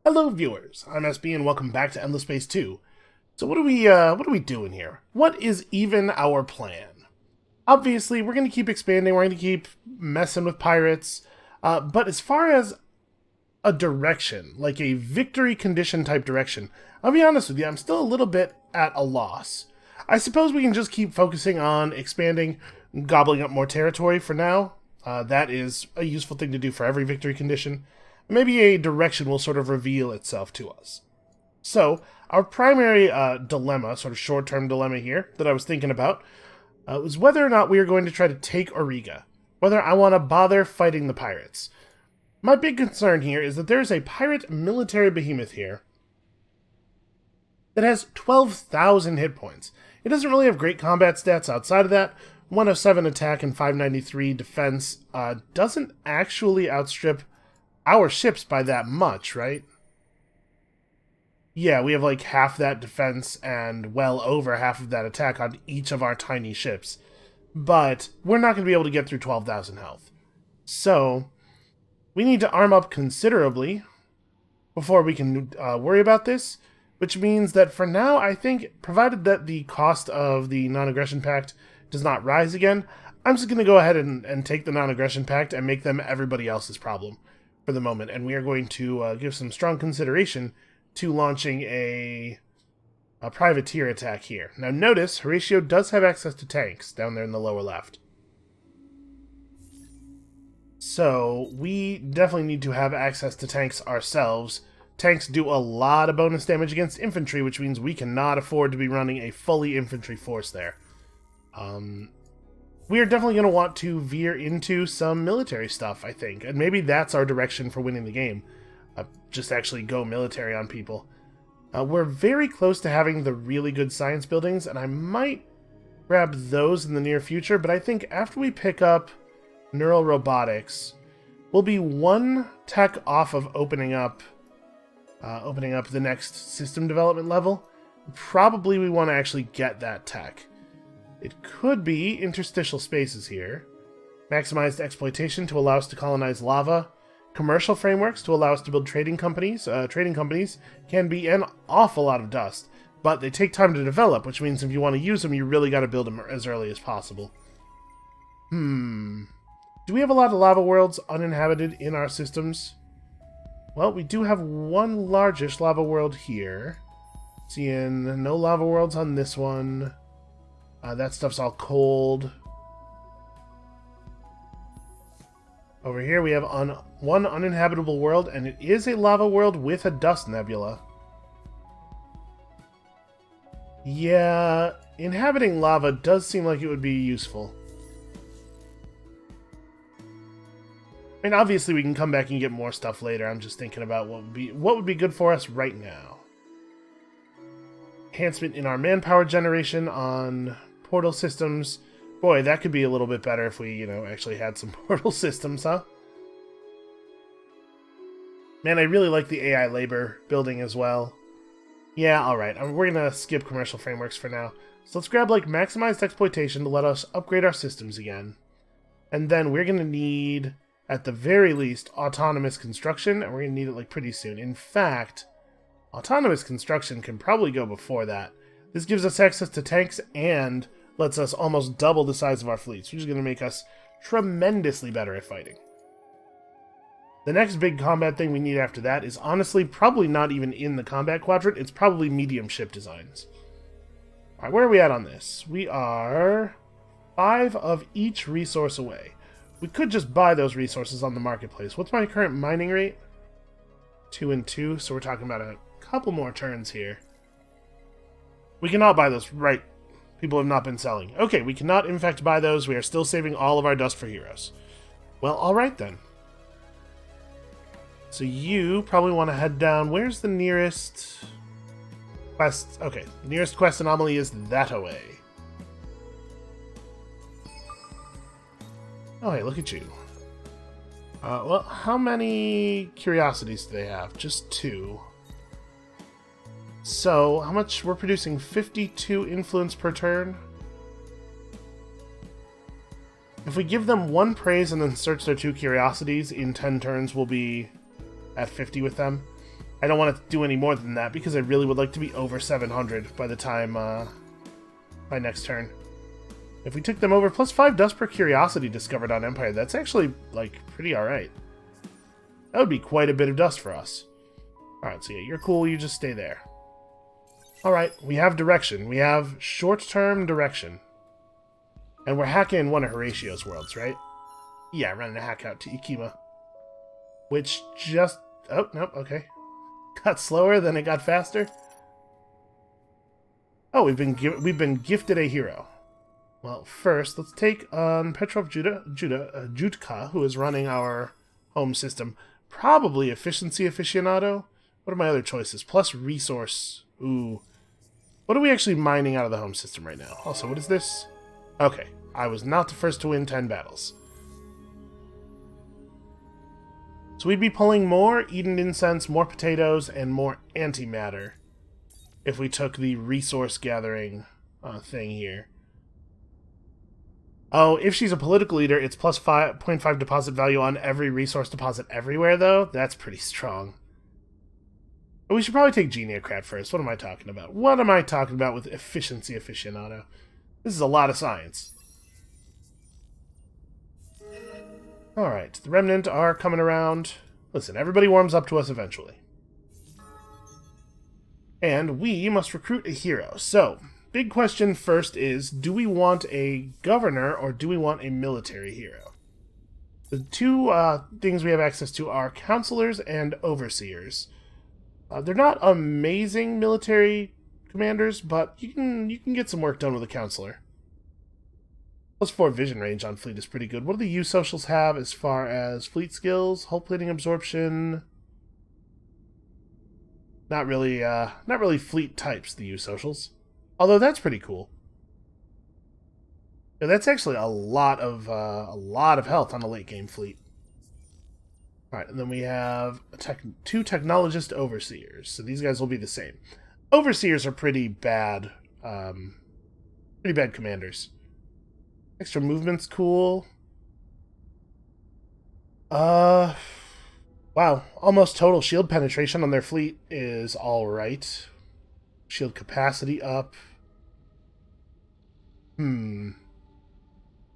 Hello viewers, I'm SB and welcome back to Endless Space 2. So what are we doing here? What is even our plan? Obviously, we're going to keep expanding, we're going to keep messing with pirates, but as far as a direction, like a victory condition type direction, I'll be honest with you, I'm still a little bit at a loss. I suppose we can just keep focusing on expanding, gobbling up more territory for now. That is a useful thing to do for every victory condition. Maybe a direction will sort of reveal itself to us. So, our primary dilemma, sort of short-term dilemma here, that I was thinking about, was whether or not we are going to try to take Auriga. Whether I want to bother fighting the pirates. My big concern here is that there is a pirate military behemoth here that has 12,000 hit points. It doesn't really have great combat stats outside of that. 107 attack and 593 defense doesn't actually outstrip our ships by that much, right? Yeah, we have like half that defense and well over half of that attack on each of our tiny ships. But we're not going to be able to get through 12,000 health. So, we need to arm up considerably before we can worry about this. Which means that for now, I think, provided that the cost of the non-aggression pact does not rise again, I'm just going to go ahead and take the non-aggression pact and make them everybody else's problem for the moment, and we are going to give some strong consideration to launching a privateer attack here. Now notice, Horatio does have access to tanks down there in the lower left. So, we definitely need to have access to tanks ourselves. Tanks do a lot of bonus damage against infantry, which means we cannot afford to be running a fully infantry force there. We are definitely going to want to veer into some military stuff, I think. And maybe that's our direction for winning the game. Just actually go military on people. We're very close to having the really good science buildings, and I might grab those in the near future. But I think after we pick up neural robotics, we'll be one tech off of opening up the next system development level. Probably we want to actually get that tech. It could be interstitial spaces here. Maximized exploitation to allow us to colonize lava. Commercial frameworks to allow us to build trading companies. Trading companies can be an awful lot of dust, but they take time to develop, which means if you want to use them, you really got to build them as early as possible. Do we have a lot of lava worlds uninhabited in our systems? Well, we do have one largish lava world here. Seeing no lava worlds on this one. That stuff's all cold. Over here we have one uninhabitable world, and it is a lava world with a dust nebula. Yeah, inhabiting lava does seem like it would be useful. I mean, obviously we can come back and get more stuff later. I'm just thinking about what would be good for us right now. Enhancement in our manpower generation on portal systems. Boy, that could be a little bit better if we, actually had some portal systems, huh? Man, I really like the AI labor building as well. Yeah, alright. We're gonna skip commercial frameworks for now. So let's grab, maximized exploitation to let us upgrade our systems again. And then we're gonna need, at the very least, autonomous construction, and we're gonna need it, pretty soon. In fact, autonomous construction can probably go before that. This gives us access to tanks and lets us almost double the size of our fleets, which is going to make us tremendously better at fighting. The next big combat thing we need after that is honestly probably not even in the combat quadrant. It's probably medium ship designs. Alright, where are we at on this? We are 5 of each resource away. We could just buy those resources on the marketplace. What's my current mining rate? 2 and 2, so we're talking about a couple more turns here. We cannot buy those, right? People have not been selling. Okay, we cannot in fact buy those. We are still saving all of our dust for heroes. Well, alright then. So you probably want to head down. Where's the nearest quest? Okay, the nearest quest anomaly is that away. Oh, hey, look at you. Well, how many curiosities do they have? Just 2. So, how much? We're producing 52 influence per turn. If we give them 1 praise and then search their 2 curiosities, in 10 turns we'll be at 50 with them. I don't want to do any more than that because I really would like to be over 700 by the time, by next turn. If we took them over, plus 5 dust per curiosity discovered on Empire, that's actually, like, pretty alright. That would be quite a bit of dust for us. Alright, so yeah, you're cool, you just stay there. Alright, we have direction. We have short-term direction. And we're hacking one of Horatio's worlds, right? Yeah, running a hack out to Akima. Which just... Oh, nope, okay. Got slower, then it got faster. Oh, we've been gifted a hero. Well, first, let's take on Petrov Jutka, who is running our home system. Probably efficiency aficionado. What are my other choices? Plus resource. Ooh. What are we actually mining out of the home system right now? Also, what is this? Okay, I was not the first to win 10 battles. So we'd be pulling more Eden Incense, more potatoes, and more antimatter if we took the resource gathering thing here. Oh, if she's a political leader, it's plus 0.5 deposit value on every resource deposit everywhere, though. That's pretty strong. But we should probably take Geniocrat first. What am I talking about? What am I talking about with efficiency aficionado? This is a lot of science. Alright, the Remnant are coming around. Listen, everybody warms up to us eventually. And we must recruit a hero. So, big question first is, do we want a governor or do we want a military hero? The two things we have access to are counselors and overseers. They're not amazing military commanders, but you can get some work done with a counselor. Plus 4 vision range on fleet is pretty good. What do the U-socials have as far as fleet skills, hull plating absorption? Not really fleet types, the U-socials. Although that's pretty cool. Yeah, that's actually a lot of health on a late game fleet. All right, and then we have two technologist overseers. So these guys will be the same. Overseers are pretty bad commanders. Extra movement's cool. Wow. Almost total shield penetration on their fleet is alright. Shield capacity up.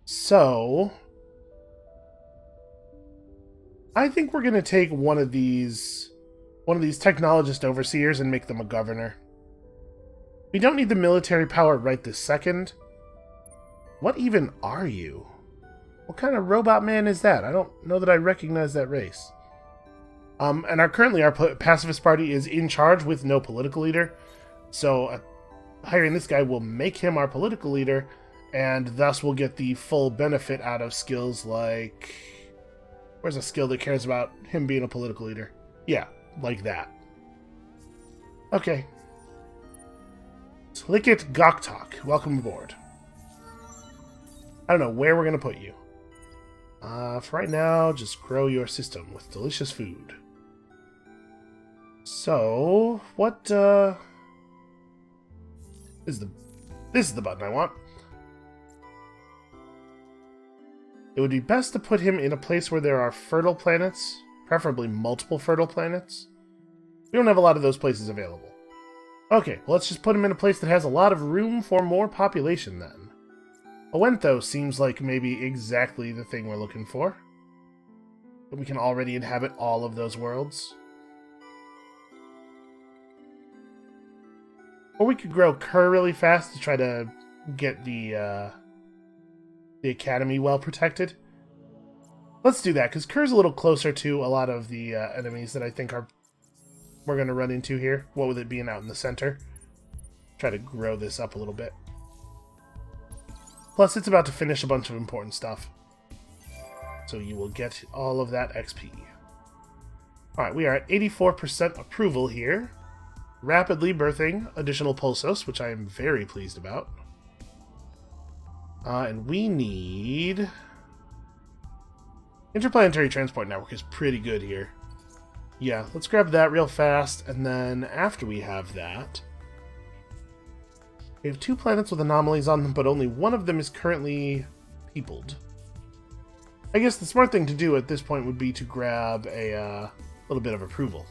So, I think we're gonna take one of these technologist overseers and make them a governor. We don't need the military power right this second. What even are you? What kind of robot man is that? I don't know that I recognize that race. And our pacifist party is in charge with no political leader. So hiring this guy will make him our political leader, and thus we'll get the full benefit out of skills like... Where's a skill that cares about him being a political leader? Yeah, like that. Okay. Slickit Goktok, welcome aboard. I don't know where we're going to put you. For right now, just grow your system with delicious food. So, what, This is the button I want. It would be best to put him in a place where there are fertile planets, preferably multiple fertile planets. We don't have a lot of those places available. Okay, well, let's just put him in a place that has a lot of room for more population then. Owentho seems like maybe exactly the thing we're looking for. But we can already inhabit all of those worlds. Or we could grow Kerr really fast to try to get the academy well protected. Let's do that, because Kerr's a little closer to a lot of the enemies that I think we're going to run into here. What with it being out in the center. Try to grow this up a little bit. Plus, it's about to finish a bunch of important stuff. So you will get all of that XP. Alright, we are at 84% approval here. Rapidly birthing additional pulsos, which I am very pleased about. And we need... Interplanetary Transport Network is pretty good here. Yeah, let's grab that real fast, and then after we have that... We have 2 planets with anomalies on them, but only one of them is currently peopled. I guess the smart thing to do at this point would be to grab a little bit of approval.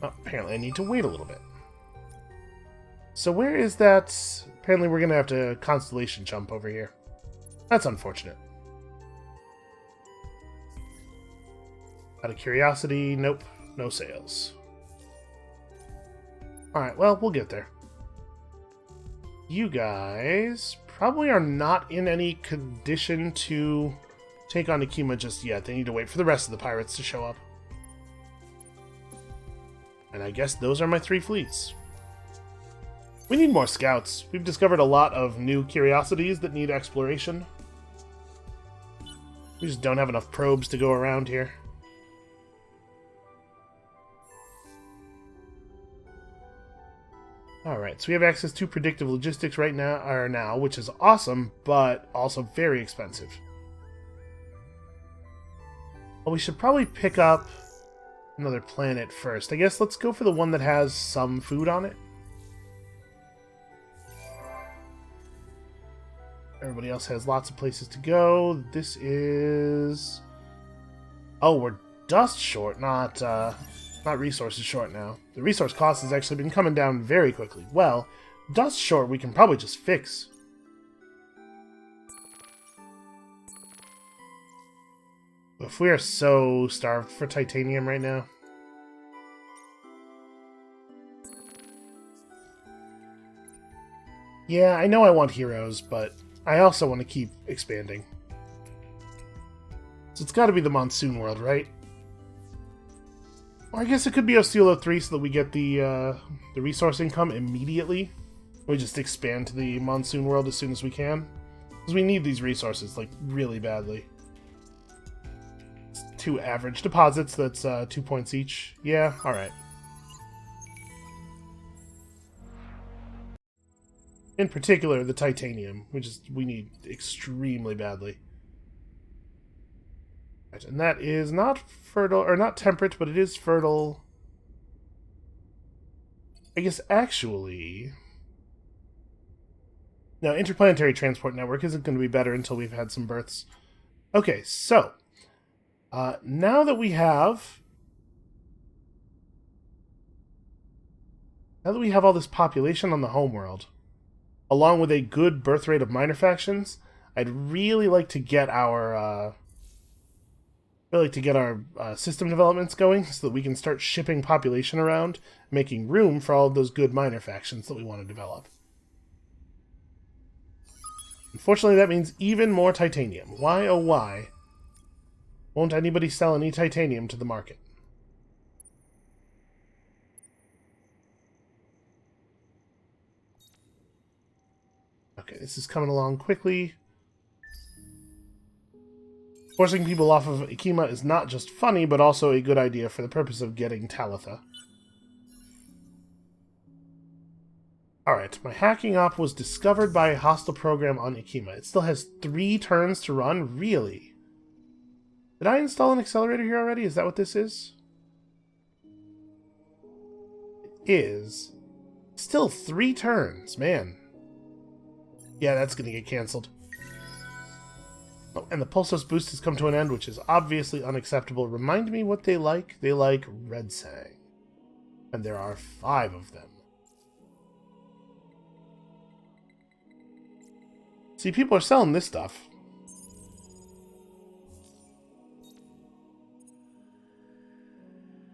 Oh, apparently I need to wait a little bit. So where is that? Apparently we're going to have to constellation jump over here. That's unfortunate. Out of curiosity, nope, no sales. Alright, well, we'll get there. You guys probably are not in any condition to take on Akima just yet. They need to wait for the rest of the pirates to show up. And I guess those are my 3 fleets. We need more scouts. We've discovered a lot of new curiosities that need exploration. We just don't have enough probes to go around here. Alright, so we have access to predictive logistics right now, which is awesome, but also very expensive. Well, we should probably pick up another planet first. I guess let's go for the one that has some food on it. Everybody else has lots of places to go. This is... Oh, we're dust short, not resources short now. The resource cost has actually been coming down very quickly. Well, dust short we can probably just fix. If we are so starved for titanium right now. Yeah, I know I want heroes, but I also want to keep expanding. So it's got to be the Monsoon World, right? Or I guess it could be Osceola 3 so that we get the resource income immediately. We just expand to the Monsoon World as soon as we can. Because we need these resources, like, really badly. It's 2 average deposits, that's 2 points each. Yeah, alright. In particular, the titanium, which we need extremely badly. Right, and that is not fertile, or not temperate, but it is fertile. I guess actually... No, interplanetary transport network isn't going to be better until we've had some births. Okay, so... now that we have... Now that we have all this population on the homeworld, along with a good birth rate of minor factions, I'd really like to get our system developments going so that we can start shipping population around, making room for all of those good minor factions that we want to develop. Unfortunately, that means even more titanium. Why, oh why, won't anybody sell any titanium to the market? Okay, this is coming along quickly. Forcing people off of Akima is not just funny, but also a good idea for the purpose of getting Talitha. Alright, my hacking op was discovered by a hostile program on Akima. It still has 3 turns to run? Really? Did I install an accelerator here already? Is that what this is? It is. Still 3 turns, man. Yeah, that's gonna get cancelled. Oh, and the Pulsos boost has come to an end, which is obviously unacceptable. Remind me what they like. They like Red Sang. And there are 5 of them. See, people are selling this stuff.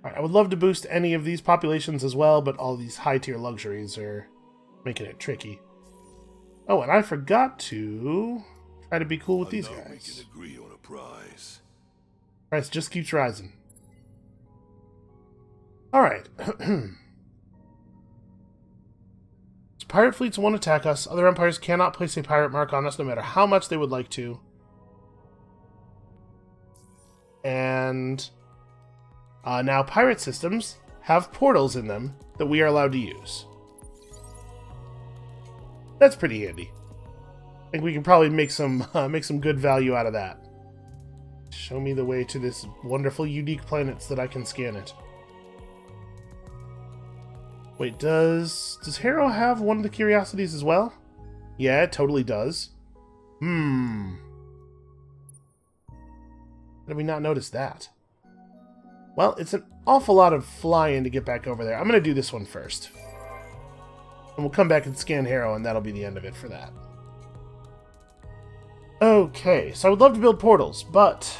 Alright, I would love to boost any of these populations as well, but all these high-tier luxuries are making it tricky. Oh, and I forgot to try to be cool with these guys. We can agree on a price. Price just keeps rising. Alright. Pirate fleets won't attack us. Other empires cannot place a pirate mark on us no matter how much they would like to. And now pirate systems have portals in them that we are allowed to use. That's pretty handy. I think we can probably make some good value out of that. Show me the way to this wonderful, unique planet so that I can scan it. Wait, does Harrow have one of the curiosities as well? Yeah, it totally does. How did we not notice that? Well, it's an awful lot of flying to get back over there. I'm going to do this one first. And we'll come back and scan Harrow, and that'll be the end of it for that. Okay, so I would love to build portals, but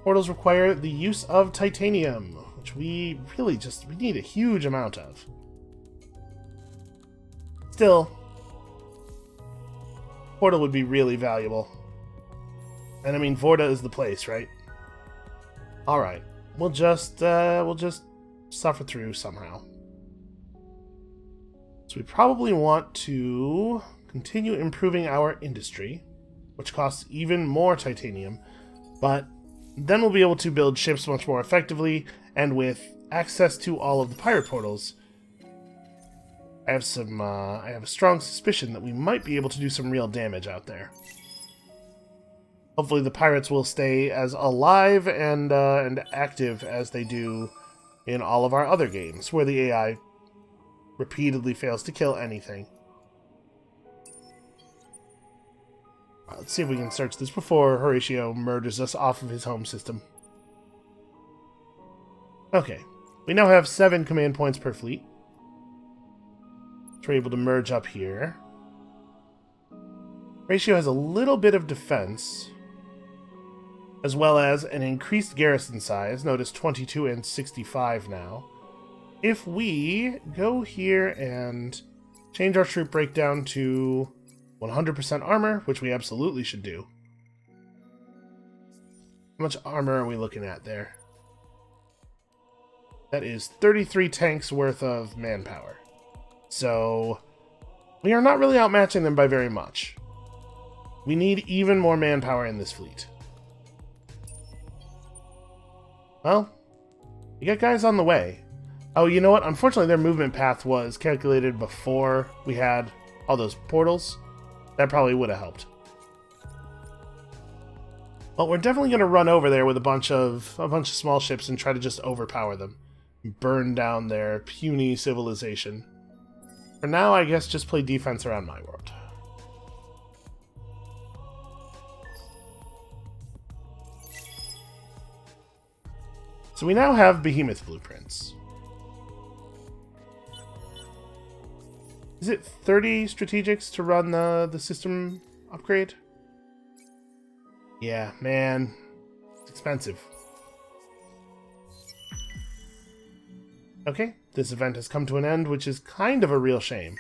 portals require the use of titanium, which we really we need a huge amount of. Still, portal would be really valuable. And I mean, Vorda is the place, right? Alright, we'll just suffer through somehow. So we probably want to continue improving our industry, which costs even more titanium, but then we'll be able to build ships much more effectively, and with access to all of the pirate portals, I have a strong suspicion that we might be able to do some real damage out there. Hopefully the pirates will stay as alive and active as they do in all of our other games, where the AI repeatedly fails to kill anything. Let's see if we can search this before Horatio murders us off of his home system. Okay, we now have 7 command points per fleet. So we're able to merge up here. Horatio has a little bit of defense, as well as an increased garrison size. Notice 22 and 65 now. If we go here and change our troop breakdown to 100% armor, which we absolutely should do. How much armor are we looking at there? That is 33 tanks worth of manpower. So we are not really outmatching them by very much. We need even more manpower in this fleet. Well, we got guys on the way. Oh, you know what? Unfortunately, their movement path was calculated before we had all those portals. That probably would have helped. Well, we're definitely going to run over there with a bunch of small ships and try to just overpower them. Burn down their puny civilization. For now, I guess just play defense around my world. So we now have Behemoth blueprints. Is it 30 strategics to run the system upgrade? Yeah, man. It's expensive. Okay, this event has come to an end, which is kind of a real shame.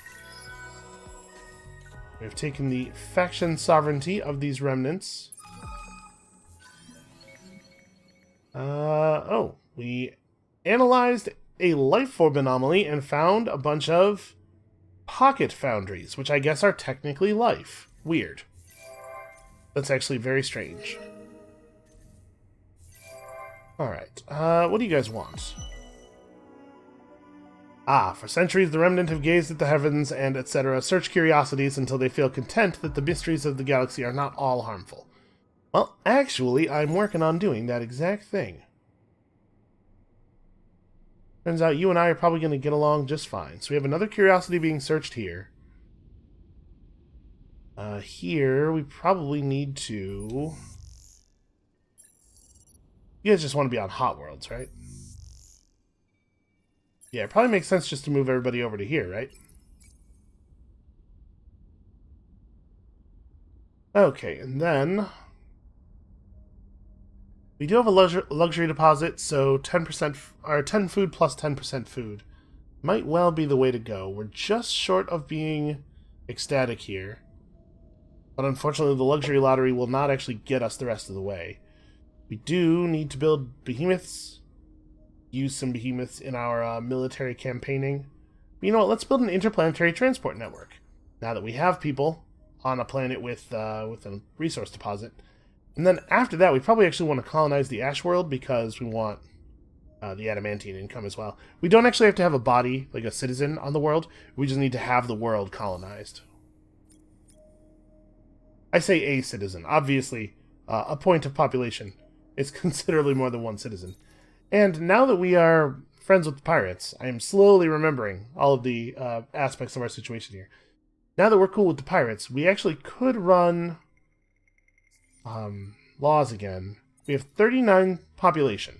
We have taken the faction sovereignty of these remnants. We analyzed a life form anomaly and found a bunch of pocket foundries, which I guess are technically life. Weird. That's actually very strange. Alright, what do you guys want? Ah, for centuries the Remnant have gazed at the heavens and etc., searched curiosities until they feel content that the mysteries of the galaxy are not all harmful. Well, actually, I'm working on doing that exact thing. Turns out you and I are probably going to get along just fine. So we have another curiosity being searched here. Here, we probably need to... You guys just want to be on Hot Worlds, right? Yeah, it probably makes sense just to move everybody over to here, right? Okay, and then... We do have a luxury deposit, so 10% or 10 food plus 10% food might well be the way to go. We're just short of being ecstatic here. But unfortunately, the luxury lottery will not actually get us the rest of the way. We do need to build behemoths. Use some behemoths in our military campaigning. But you know what? Let's build an interplanetary transport network. Now that we have people on a planet with a resource deposit. And then after that, we probably actually want to colonize the Ash World because we want the adamantine income as well. We don't actually have to have a body, like a citizen, on the world. We just need to have the world colonized. I say a citizen. Obviously, a point of population is considerably more than one citizen. And now that we are friends with the pirates, I am slowly remembering all of the aspects of our situation here. Now that we're cool with the pirates, we actually could run... laws again. We have 39 population.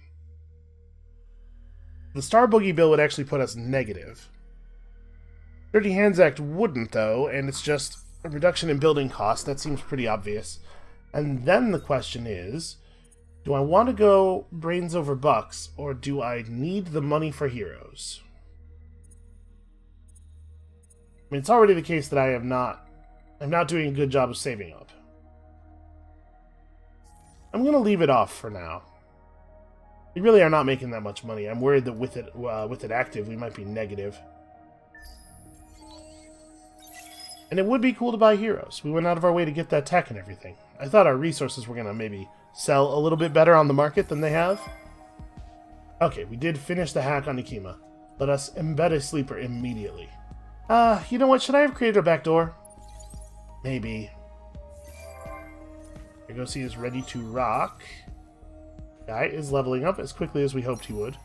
The Star Boogie bill would actually put us negative. Dirty Hands Act wouldn't, though, and it's just a reduction in building costs. That seems pretty obvious. And then the question is, do I want to go brains over bucks, or do I need the money for heroes? I mean, it's already the case that I'm not doing a good job of saving up. I'm going to leave it off for now. We really are not making that much money. I'm worried that with it active, we might be negative. And it would be cool to buy heroes. We went out of our way to get that tech and everything. I thought our resources were going to maybe sell a little bit better on the market than they have. Okay, we did finish the hack on Akima. Let us embed a sleeper immediately. You know what? Should I have created a backdoor? Maybe. Here goes, he is ready to rock. Guy is leveling up as quickly as we hoped he would.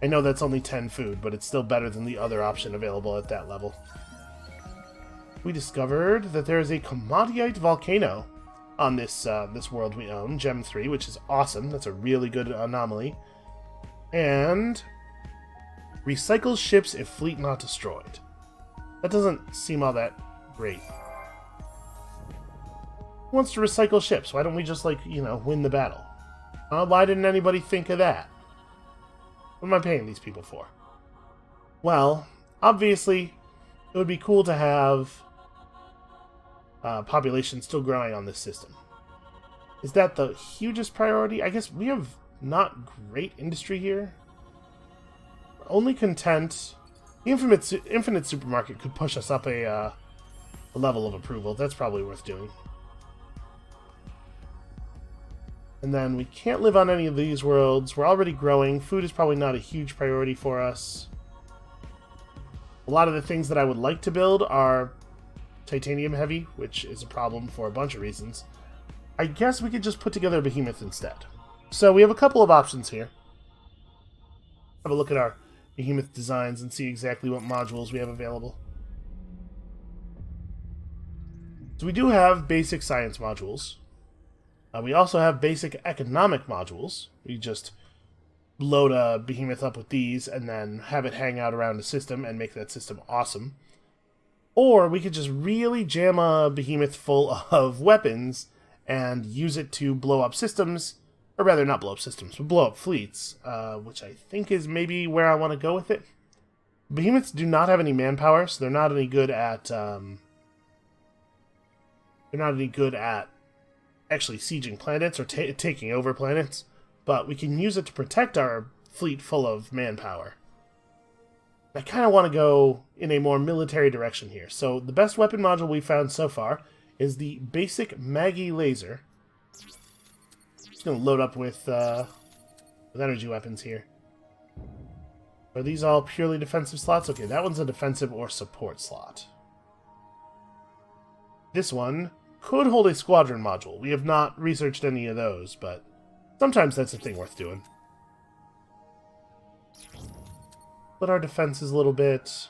I know that's only 10 food, but it's still better than the other option available at that level. We discovered that there is a commodite volcano on this world we own, Gem 3, which is awesome. That's a really good anomaly. And recycles ships if fleet not destroyed. That doesn't seem all that great. Who wants to recycle ships? Why don't we just, like, you know, win the battle? Why didn't anybody think of that? What am I paying these people for? Well, obviously, it would be cool to have population still growing on this system. Is that the hugest priority? I guess we have not great industry here. We're only content. The infinite supermarket could push us up a level of approval. That's probably worth doing. And then we can't live on any of these worlds. We're already growing. Food is probably not a huge priority for us. A lot of the things that I would like to build are titanium heavy, which is a problem for a bunch of reasons. I guess we could just put together a Behemoth instead. So we have a couple of options here. Have a look at our Behemoth designs and see exactly what modules we have available. So we do have basic science modules. We also have basic economic modules. We just load a Behemoth up with these and then have it hang out around the system and make that system awesome. Or we could just really jam a Behemoth full of weapons and use it to blow up systems, or rather not blow up systems, but blow up fleets, which I think is maybe where I want to go with it. Behemoths do not have any manpower, so they're not any good at actually sieging planets or taking over planets, but we can use it to protect our fleet full of manpower. I kind of want to go in a more military direction here. So the best weapon module we found so far is the basic Maggie laser. Just going to load up with energy weapons here. Are these all purely defensive slots? Okay, that one's a defensive or support slot. This one could hold a squadron module. We have not researched any of those, but sometimes that's a thing worth doing. Split our defenses a little bit.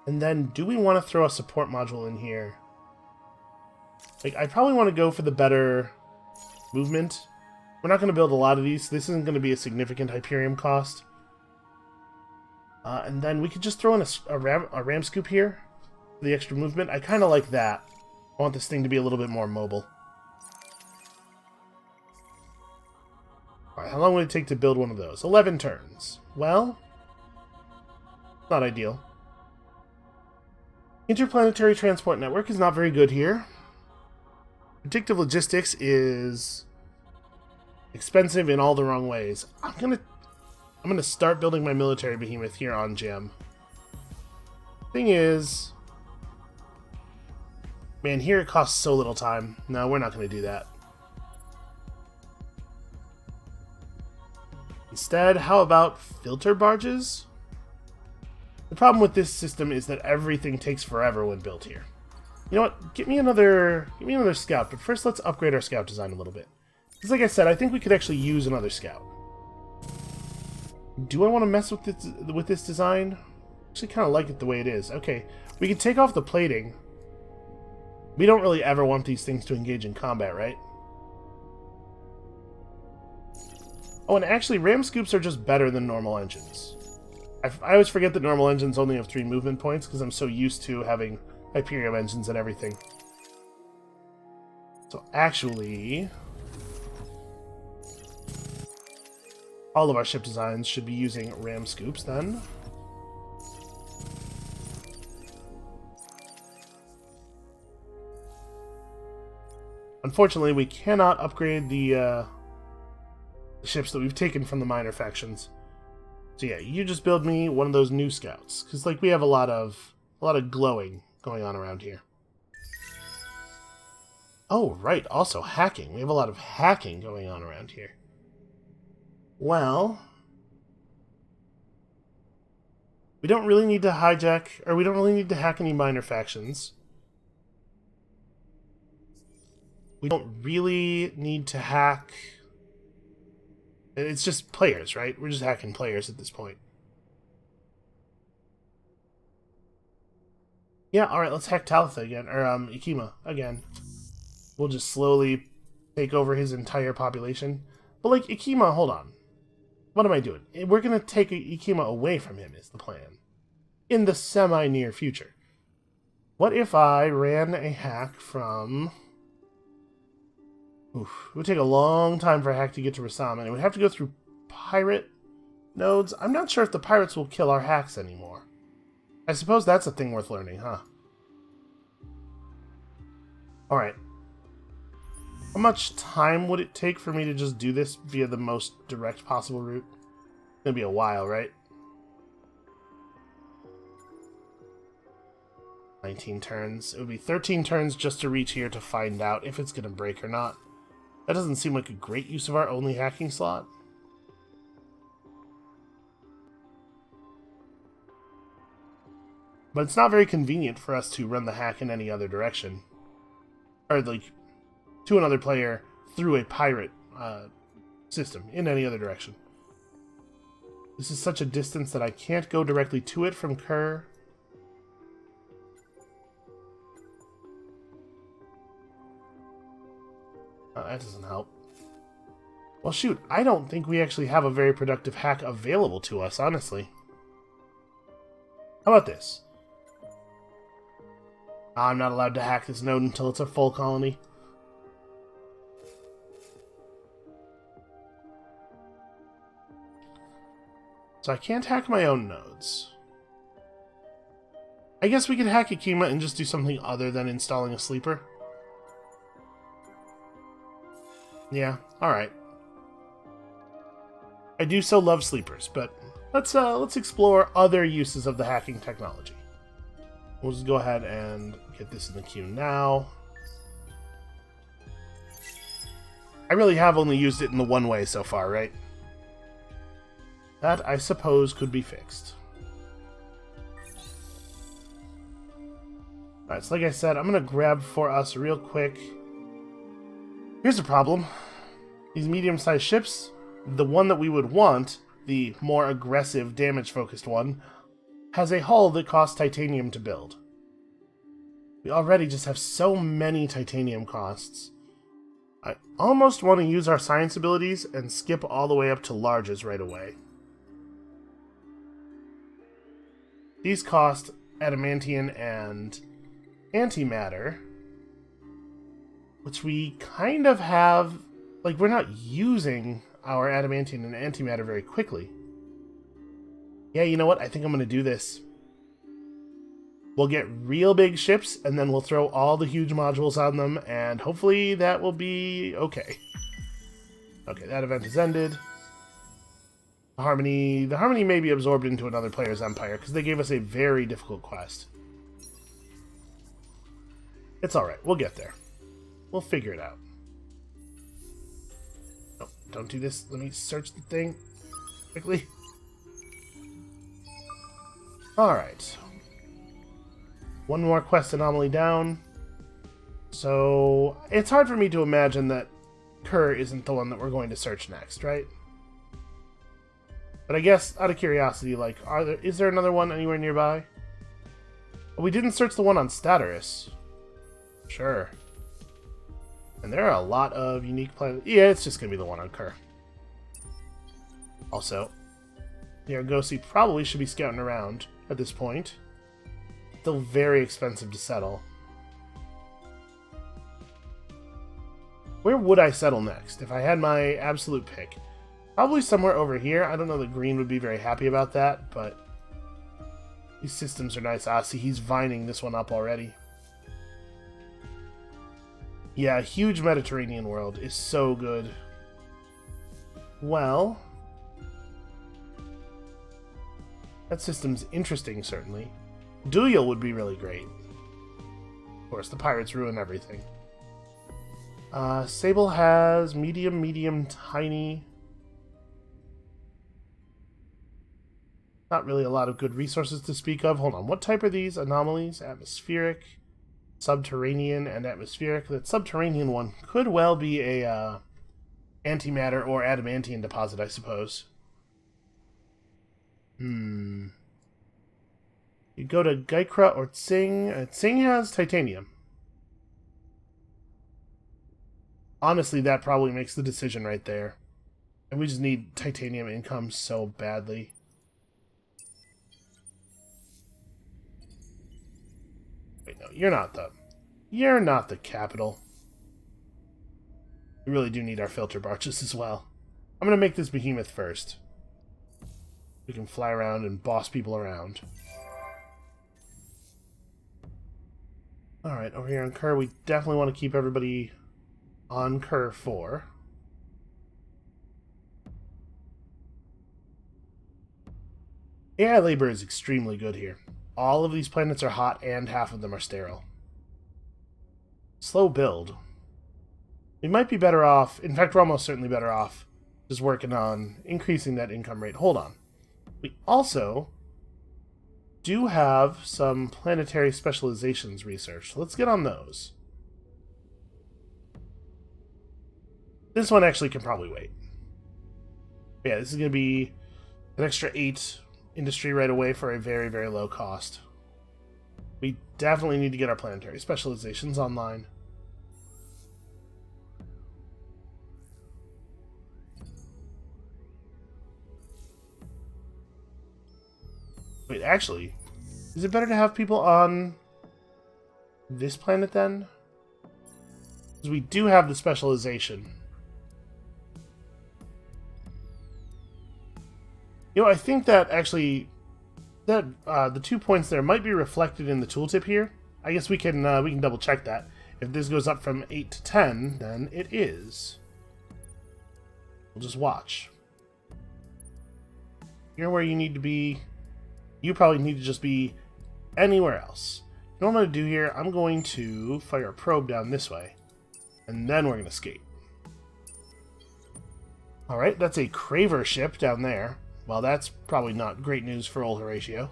And then, do we want to throw a support module in here? Like, I probably want to go for the better movement. We're not going to build a lot of these. This isn't going to be a significant Hyperium cost. And then we could just throw in a ram scoop here. The extra movement. I kind of like that. I want this thing to be a little bit more mobile. Alright, how long would it take to build one of those? 11 turns. Well, not ideal. Interplanetary transport network is not very good here. Predictive logistics is expensive in all the wrong ways. I'm gonna start building my military behemoth here on Gem. Thing is, man, here it costs so little time. No, we're not going to do that. Instead, how about filter barges? The problem with this system is that everything takes forever when built here. You know what? Give me another scout, but first let's upgrade our scout design a little bit. Because like I said, I think we could actually use another scout. Do I want to mess with this design? I actually kind of like it the way it is. Okay, we can take off the plating. We don't really ever want these things to engage in combat, right? Oh, and actually, ram scoops are just better than normal engines. I always forget that normal engines only have 3 movement points because I'm so used to having Hyperion engines and everything. So actually, all of our ship designs should be using ram scoops then. Unfortunately, we cannot upgrade the ships that we've taken from the minor factions. So yeah, you just build me one of those new scouts, because like we have a lot of glowing going on around here. Oh right, also hacking. We have a lot of hacking going on around here. Well, we don't really need to hijack, or we don't really need to hack any minor factions. We don't really need to hack. It's just players, right? We're just hacking players at this point. Yeah, alright, let's hack Talitha again, or Akima again. We'll just slowly take over his entire population. But like, Akima, hold on. What am I doing? We're gonna take Akima away from him is the plan. In the semi-near future. What if I ran a hack from... Oof, it would take a long time for a hack to get to Rassam, and it would have to go through pirate nodes. I'm not sure if the pirates will kill our hacks anymore. I suppose that's a thing worth learning, huh? Alright. How much time would it take for me to just do this via the most direct possible route? It's gonna be a while, right? 19 turns. It would be 13 turns just to reach here to find out if it's gonna break or not. That doesn't seem like a great use of our only hacking slot. But it's not very convenient for us to run the hack in any other direction. Or, like, to another player through a pirate system in any other direction. This is such a distance that I can't go directly to it from Kerr. Oh, that doesn't help. Well, shoot, I don't think we actually have a very productive hack available to us, honestly. How about this? I'm not allowed to hack this node until it's a full colony. So I can't hack my own nodes. I guess we could hack Akima and just do something other than installing a sleeper. Yeah, alright. I do so love sleepers, but let's explore other uses of the hacking technology. We'll just go ahead and get this in the queue now. I really have only used it in the one way so far, right? That, I suppose, could be fixed. Alright, so like I said, I'm going to grab for us real quick. Here's the problem. These medium-sized ships, the one that we would want, the more aggressive, damage-focused one, has a hull that costs titanium to build. We already just have so many titanium costs. I almost want to use our science abilities and skip all the way up to larges right away. These cost adamantium and antimatter, which we kind of have, like, we're not using our adamantium and antimatter very quickly. Yeah, you know what? I think I'm going to do this. We'll get real big ships, and then we'll throw all the huge modules on them, and hopefully that will be okay. Okay, that event has ended. The Harmony may be absorbed into another player's empire, because they gave us a very difficult quest. It's alright, we'll get there. We'll figure it out. No, don't do this. Let me search the thing quickly. Alright. One more quest anomaly down. So, it's hard for me to imagine that Kerr isn't the one that we're going to search next, right? But I guess, out of curiosity, like, is there another one anywhere nearby? Well, we didn't search the one on Staterus. Sure. And there are a lot of unique planets. Yeah, it's just going to be the one on Kerr. Also, the Argosy probably should be scouting around at this point. Still very expensive to settle. Where would I settle next if I had my absolute pick? Probably somewhere over here. I don't know that Green would be very happy about that, but these systems are nice. Ah, see, he's vining this one up already. Yeah, a huge Mediterranean world is so good. Well, that system's interesting, certainly. Duyal would be really great. Of course, the pirates ruin everything. Sable has medium, medium, tiny. Not really a lot of good resources to speak of. Hold on, what type are these anomalies? Atmospheric, subterranean, and atmospheric. That subterranean one could well be a antimatter or adamantium deposit, I suppose. You go to Gaikra or Tsing. Tsing has titanium. Honestly, that probably makes the decision right there. And we just need titanium income so badly. Wait, no, you're not the capital. We really do need our filter barges as well. I'm going to make this Behemoth first. We can fly around and boss people around. Alright, over here on Kerr, we definitely want to keep everybody on Kerr 4. AI labor is extremely good here. All of these planets are hot and half of them are sterile. Slow build. We might be better off, in fact we're almost certainly better off, just working on increasing that income rate. Hold on. We also do have some planetary specializations research. Let's get on those. This one actually can probably wait. Yeah, this is going to be an extra 8 industry right away for a very, very low cost. We definitely need to get our planetary specializations online. Wait, actually, is it better to have people on this planet then? Because we do have the specialization. You know, I think that actually, that the 2 points there might be reflected in the tooltip here. I guess we can double check that. If this goes up from 8 to 10, then it is. We'll just watch. You're where you need to be. You probably need to just be anywhere else. You know what I'm going to do here? I'm going to fire a probe down this way, and then we're going to skate. Alright, that's a Craver ship down there. Well, that's probably not great news for old Horatio.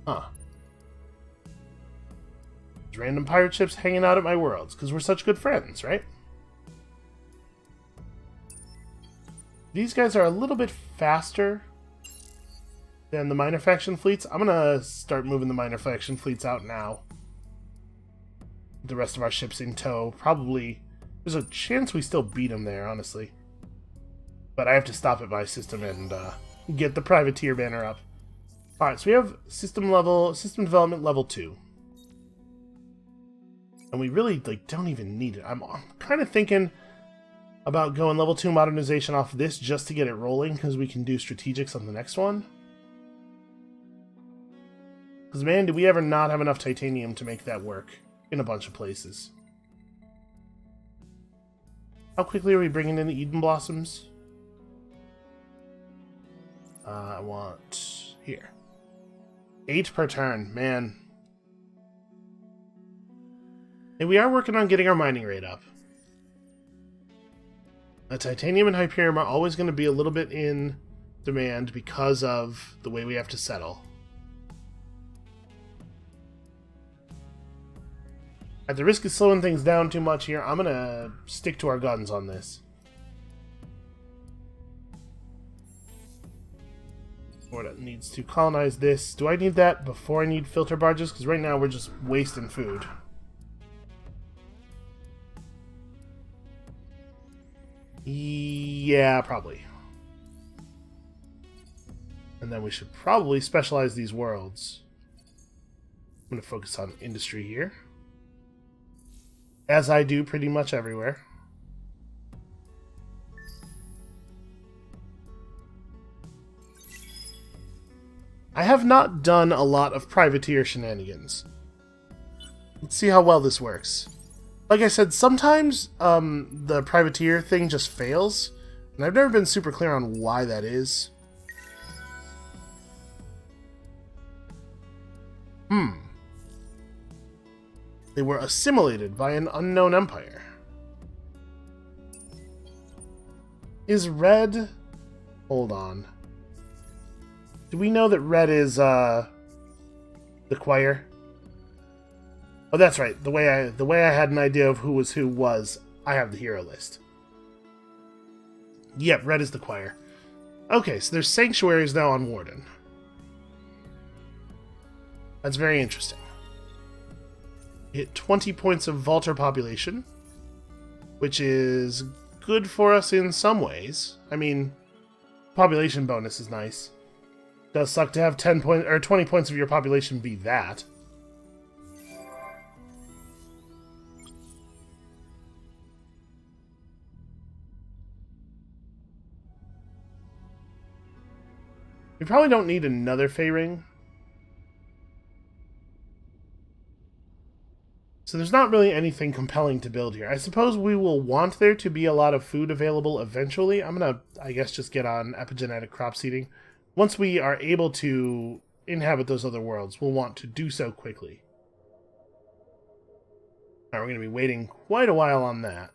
Huh. There's random pirate ships hanging out at my worlds, because we're such good friends, right? These guys are a little bit faster than the minor faction fleets. I'm going to start moving the minor faction fleets out now. The rest of our ships in tow. Probably, there's a chance we still beat them there, honestly. But I have to stop at my system and get the privateer banner up. Alright, so we have system development level 2. And we really don't even need it. I'm kind of thinking about going level 2 modernization off this just to get it rolling, because we can do strategics on the next one. Because man, did we ever not have enough titanium to make that work in a bunch of places. How quickly are we bringing in the Eden Blossoms? I want here. 8 per turn, man. And we are working on getting our mining rate up. Titanium and Hyperium are always going to be a little bit in demand because of the way we have to settle. At the risk of slowing things down too much here, I'm going to stick to our guns on this. What needs to colonize this? Do I need that before I need filter barges? Because right now we're just wasting food. Yeah, probably. And then we should probably specialize these worlds. I'm going to focus on industry here. As I do pretty much everywhere. I have not done a lot of privateer shenanigans. Let's see how well this works. Like I said, sometimes the privateer thing just fails, and I've never been super clear on why that is. They were assimilated by an unknown empire. Is red... Hold on. Do we know that red is, the choir? Oh, that's right. The way I had an idea of who was, I have the hero list. Yep, red is the choir. Okay, so there's sanctuaries now on Warden. That's very interesting. Hit 20 points of Vaulter population, which is good for us in some ways. I mean, population bonus is nice. Does suck to have 10 points or 20 points of your population be that. We probably don't need another Fey Ring. So there's not really anything compelling to build here. I suppose we will want there to be a lot of food available eventually. I'm going to, I guess, just get on epigenetic crop seeding. Once we are able to inhabit those other worlds, we'll want to do so quickly. Now we're going to be waiting quite a while on that.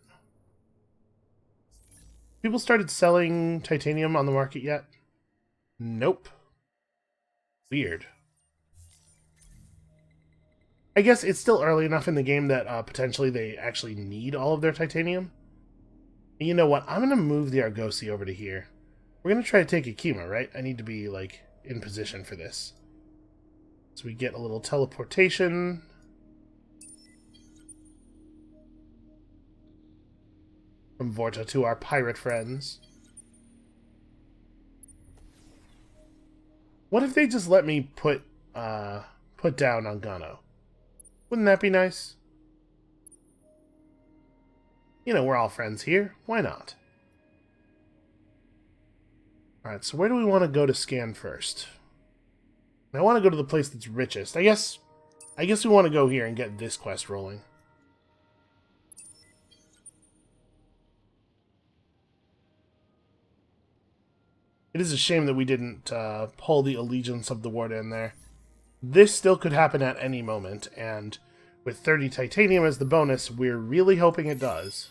People started selling titanium on the market yet? Nope. Weird. I guess it's still early enough in the game that potentially they actually need all of their titanium. And you know what? I'm going to move the Argosy over to here. We're going to try to take Akima, right? I need to be, like, in position for this. So we get a little teleportation. From Vorta to our pirate friends. What if they just let me put down on Gano? Wouldn't that be nice? You know, we're all friends here. Why not? Alright, so where do we want to go to scan first? I want to go to the place that's richest. I guess we want to go here and get this quest rolling. It is a shame that we didn't pull the Allegiance of the Warden there. This still could happen at any moment, and with 30 titanium as the bonus, we're really hoping it does.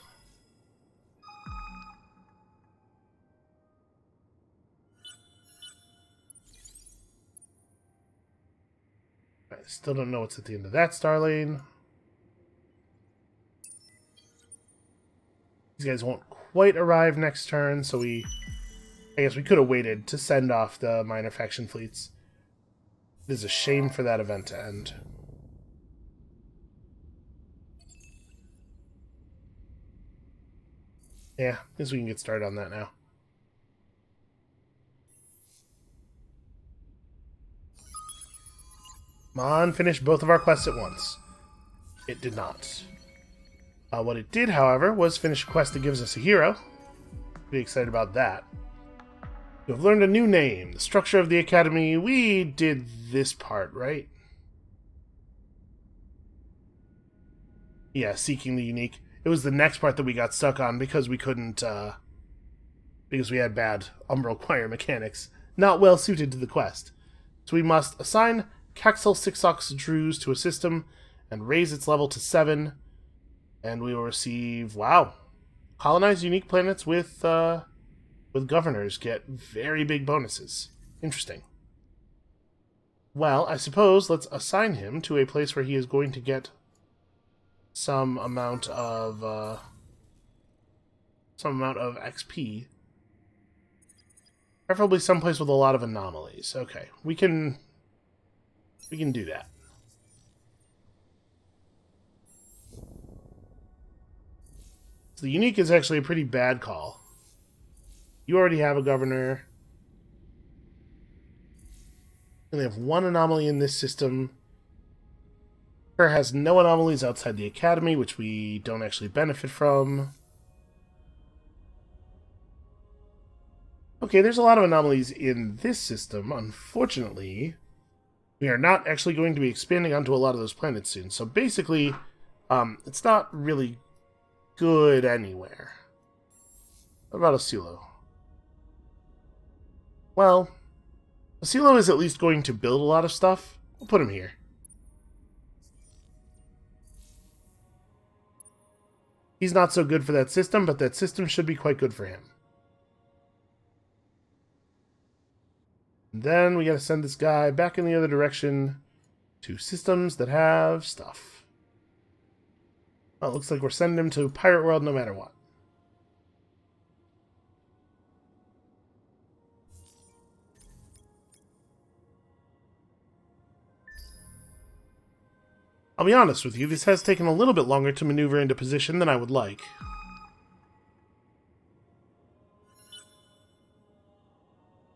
I still don't know what's at the end of that star lane. These guys won't quite arrive next turn, so I guess we could have waited to send off the minor faction fleets. It is a shame for that event to end. Yeah, I guess we can get started on that now. Come on, finish both of our quests at once. It did not. What it did, however, was finish a quest that gives us a hero. Pretty excited about that. You have learned a new name. The structure of the academy. We did this part, right? Yeah, seeking the unique. It was the next part that we got stuck on because we couldn't, because we had bad Umbral Choir mechanics. Not well suited to the quest. So we must assign Caxel Sixox Druze to a system and raise its level to 7. And we will receive, wow, colonize unique planets with governors get very big bonuses. Interesting. Well, I suppose let's assign him to a place where he is going to get some amount of XP. Preferably someplace with a lot of anomalies. Okay, we can do that. So the unique is actually a pretty bad call. You already have a governor. And they have one anomaly in this system. Her has no anomalies outside the academy, which we don't actually benefit from. Okay, there's a lot of anomalies in this system. Unfortunately, we are not actually going to be expanding onto a lot of those planets soon. So basically, it's not really good anywhere. What about Osilo? Well, Osilo is at least going to build a lot of stuff. We'll put him here. He's not so good for that system, but that system should be quite good for him. And then we gotta send this guy back in the other direction to systems that have stuff. Well, it looks like we're sending him to Pirate World no matter what. I'll be honest with you, this has taken a little bit longer to maneuver into position than I would like.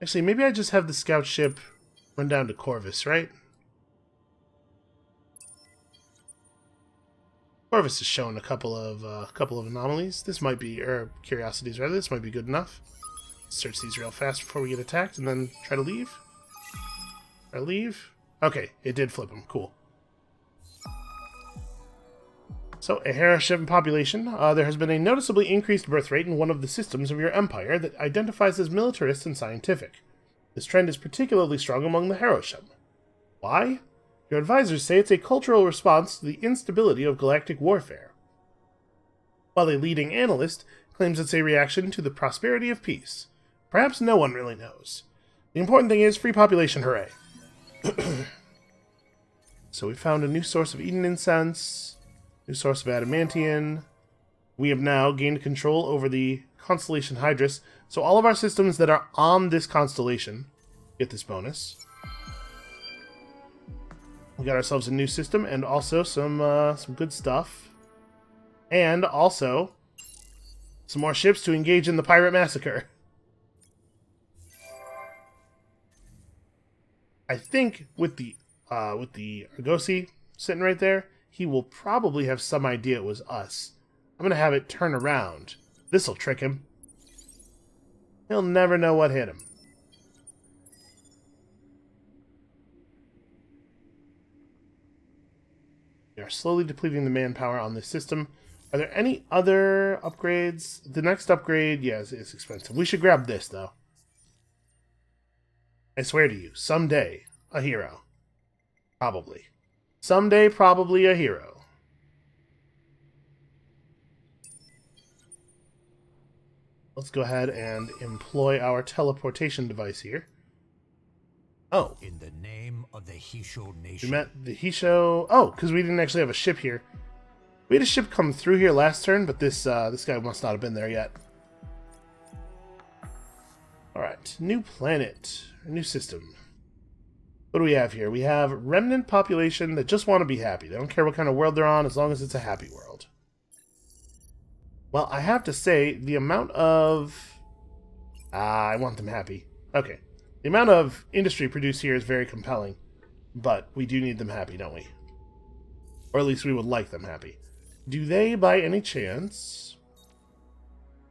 Actually, maybe I just have the scout ship run down to Corvus, right? Corvus is showing a couple of anomalies. This might be, or curiosities rather. This might be good enough. Search these real fast before we get attacked, and then try to leave. Try to leave. Okay, it did flip them. Cool. So, a Hera ship in population. There has been a noticeably increased birth rate in one of the systems of your empire that identifies as militarist and scientific. This trend is particularly strong among the Heroship. Why? Your advisors say it's a cultural response to the instability of galactic warfare, while a leading analyst claims it's a reaction to the prosperity of peace. Perhaps no one really knows. The important thing is free population, hooray. So we found a new source of Eden incense. New source of adamantium. We have now gained control over the constellation Hydrus, so all of our systems that are on this constellation get this bonus. We got ourselves a new system and also some good stuff, and also some more ships to engage in the pirate massacre. I think with the Argosy sitting right there, he will probably have some idea it was us. I'm going to have it turn around. This'll trick him. He'll never know what hit him. We are slowly depleting the manpower on this system. Are there any other upgrades? The next upgrade, yes, it's expensive. We should grab this, though. I swear to you, someday, a hero. Probably. Someday, probably a hero. Let's go ahead and employ our teleportation device here. Oh. In the name of the Hisho nation. We met the Hisho. Oh, because we didn't actually have a ship here. We had a ship come through here last turn, but this guy must not have been there yet. Alright, new planet. A new system. What do we have here? We have remnant population that just want to be happy. They don't care what kind of world they're on as long as it's a happy world. Well, I have to say, the amount of... I want them happy. Okay. The amount of industry produced here is very compelling. But we do need them happy, don't we? Or at least we would like them happy. Do they, by any chance,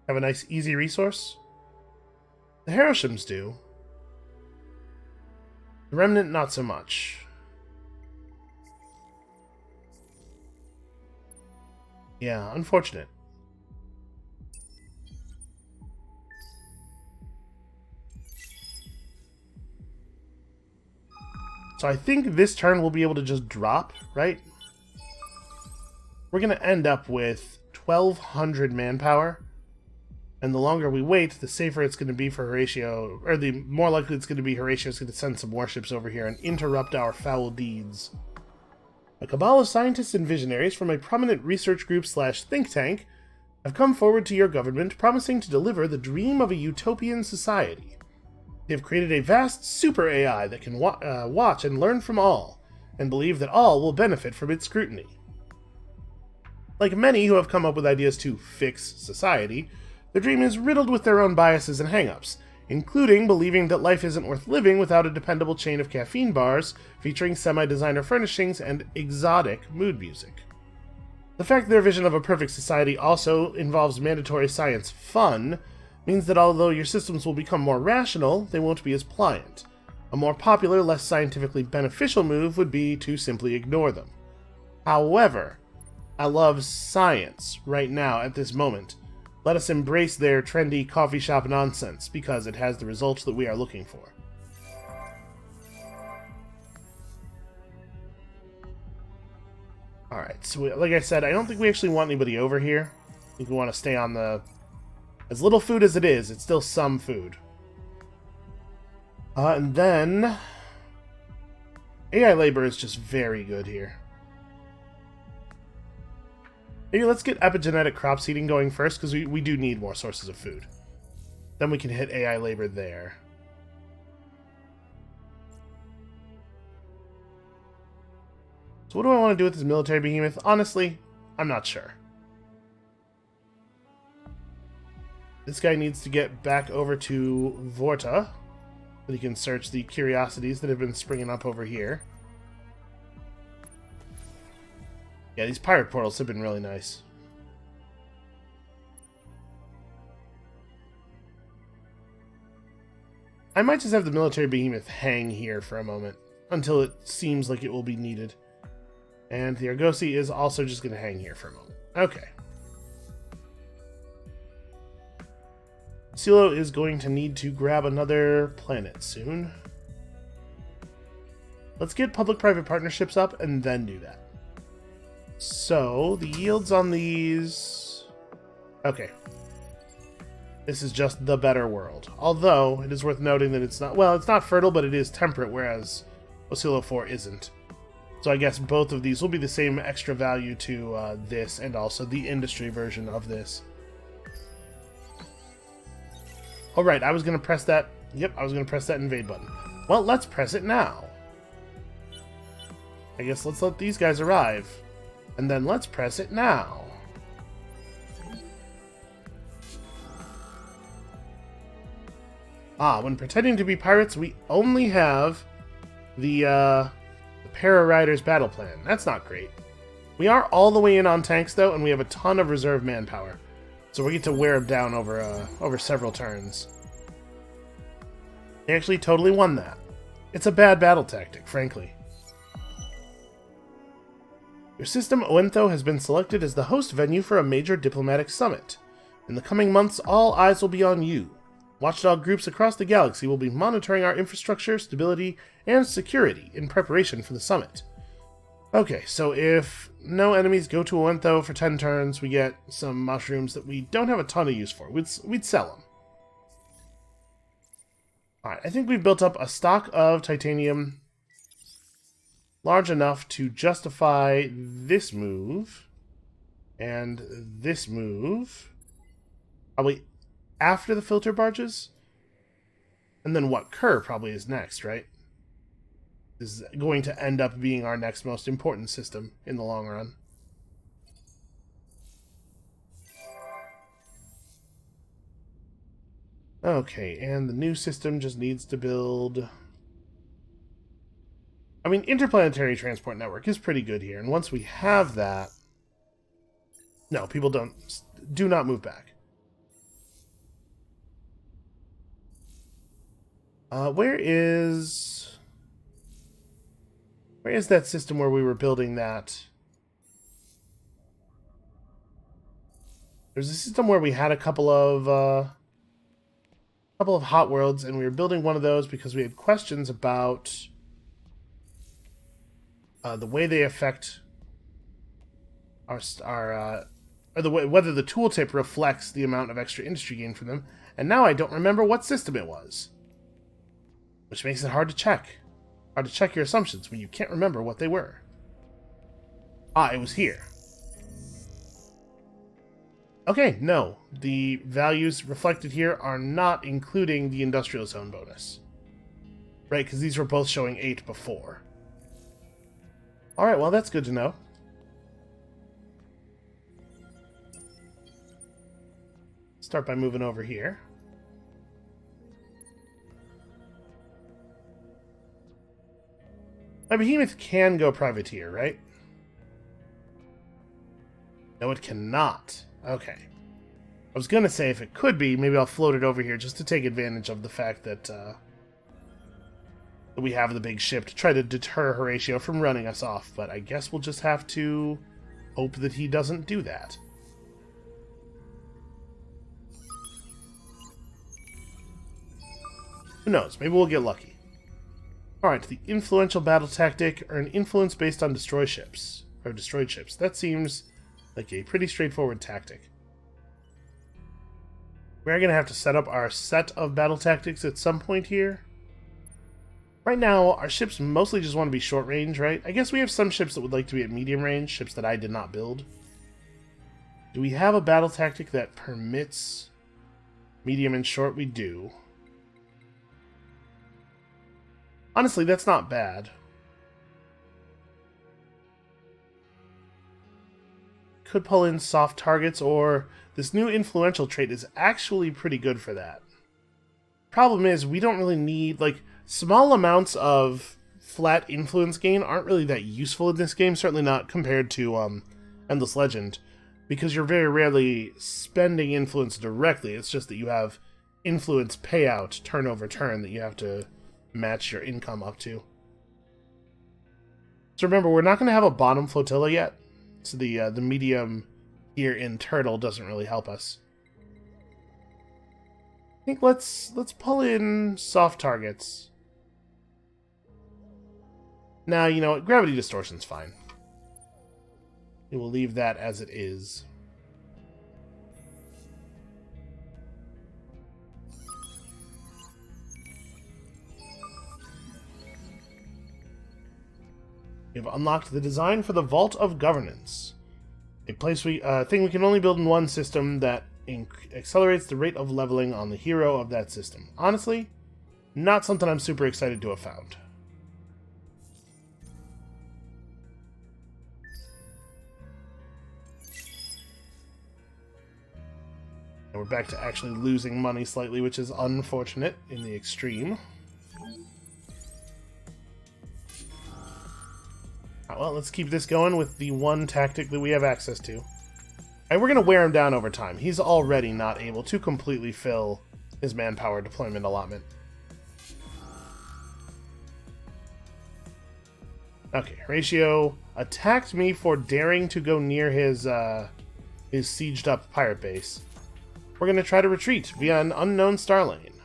have a nice, easy resource? The Heroshims do. The Remnant, not so much. Yeah, unfortunate. So I think this turn we'll be able to just drop, right? We're going to end up with 1,200 manpower. And the longer we wait, the safer it's going to be for Horatio, or the more likely it's going to be Horatio's going to send some warships over here and interrupt our foul deeds. A cabal of scientists and visionaries from a prominent research group / think tank have come forward to your government promising to deliver the dream of a utopian society. They have created a vast super AI that can watch and learn from all, and believe that all will benefit from its scrutiny. Like many who have come up with ideas to fix society, The dream is riddled with their own biases and hang-ups, including believing that life isn't worth living without a dependable chain of caffeine bars featuring semi-designer furnishings and exotic mood music. The fact their vision of a perfect society also involves mandatory science fun means that although your systems will become more rational, they won't be as pliant. A more popular, less scientifically beneficial move would be to simply ignore them. However, I love science right now at this moment. Let us embrace their trendy coffee shop nonsense, because it has the results that we are looking for. Alright, so like I said, I don't think we actually want anybody over here. I think we want to stay on the... As little food as it is, it's still some food. And then... AI labor is just very good here. Maybe let's get epigenetic crop seeding going first, because we do need more sources of food. Then we can hit AI labor there. So what do I want to do with this military behemoth? Honestly, I'm not sure. This guy needs to get back over to Vorta, so he can search the curiosities that have been springing up over here. Yeah, these pirate portals have been really nice. I might just have the military behemoth hang here for a moment, until it seems like it will be needed. And the Argosy is also just going to hang here for a moment. Okay. Silo is going to need to grab another planet soon. Let's get public-private partnerships up and then do that. So, the yields on these... Okay. This is just the better world. Although, it is worth noting that it's not... Well, it's not fertile, but it is temperate, whereas Oscillo 4 isn't. So I guess both of these will be the same extra value to this, and also the industry version of this. Alright, I was going to press that... Yep, I was going to press that invade button. Well, let's press it now. I guess let's let these guys arrive. And then let's press it now. Ah, when pretending to be pirates, we only have the Para-Riders battle plan. That's not great. We are all the way in on tanks, though, and we have a ton of reserve manpower. So we get to wear them down over several turns. They actually totally won that. It's a bad battle tactic, frankly. Your system, Oentho, has been selected as the host venue for a major diplomatic summit. In the coming months, all eyes will be on you. Watchdog groups across the galaxy will be monitoring our infrastructure, stability, and security in preparation for the summit. Okay, so if no enemies go to Oentho for 10 turns, we get some mushrooms that we don't have a ton of use for. We'd sell them. Alright, I think we've built up a stock of titanium large enough to justify this move and this move. Probably after the filter barges. And then what? Kerr probably is next, right? This is going to end up being our next most important system in the long run. Okay, and the new system just needs to build... I mean, interplanetary transport network is pretty good here, and once we have that... No, people do not move back. Where is that system where we were building that? There's a system where we had a couple of hot worlds, and we were building one of those because we had questions about the way they affect or whether the tooltip reflects the amount of extra industry gain from them. And now I don't remember what system it was, which makes it hard to check. Hard to check your assumptions when you can't remember what they were. Ah, it was here. Okay, no. The values reflected here are not including the industrial zone bonus. Right, because these were both showing 8 before. Alright, well, that's good to know. start by moving over here. My Behemoth can go privateer, right? No, it cannot. Okay. I was going to say if it could be, maybe I'll float it over here just to take advantage of the fact that we have the big ship to try to deter Horatio from running us off. But I guess we'll just have to hope that he doesn't do that. Who knows? Maybe we'll get lucky. Alright, the influential battle tactic, earn influence based on destroy ships. Or destroyed ships. That seems like a pretty straightforward tactic. We're going to have to set up our set of battle tactics at some point here. Right now, our ships mostly just want to be short range, right? I guess we have some ships that would like to be at medium range, ships that I did not build. Do we have a battle tactic that permits medium and short? We do. Honestly, that's not bad. Could pull in soft targets, or this new influential trait is actually pretty good for that. Problem is, we don't really need, like, small amounts of flat influence gain aren't really that useful in this game, certainly not compared to Endless Legend, because you're very rarely spending influence directly. It's just that you have influence payout turn over turn that you have to match your income up to. So remember, we're not going to have a bottom flotilla yet, so the medium here in Turtle doesn't really help us. I think let's pull in soft targets. Now, you know what? Gravity distortion's fine. We will leave that as it is. We have unlocked the design for the Vault of Governance. A thing we can only build in one system that accelerates the rate of leveling on the hero of that system. Honestly, not something I'm super excited to have found. And we're back to actually losing money slightly, which is unfortunate in the extreme. Well, let's keep this going with the one tactic that we have access to. And we're going to wear him down over time. He's already not able to completely fill his manpower deployment allotment. Okay, Horatio attacked me for daring to go near his sieged up pirate base. We're going to try to retreat via an unknown star lane.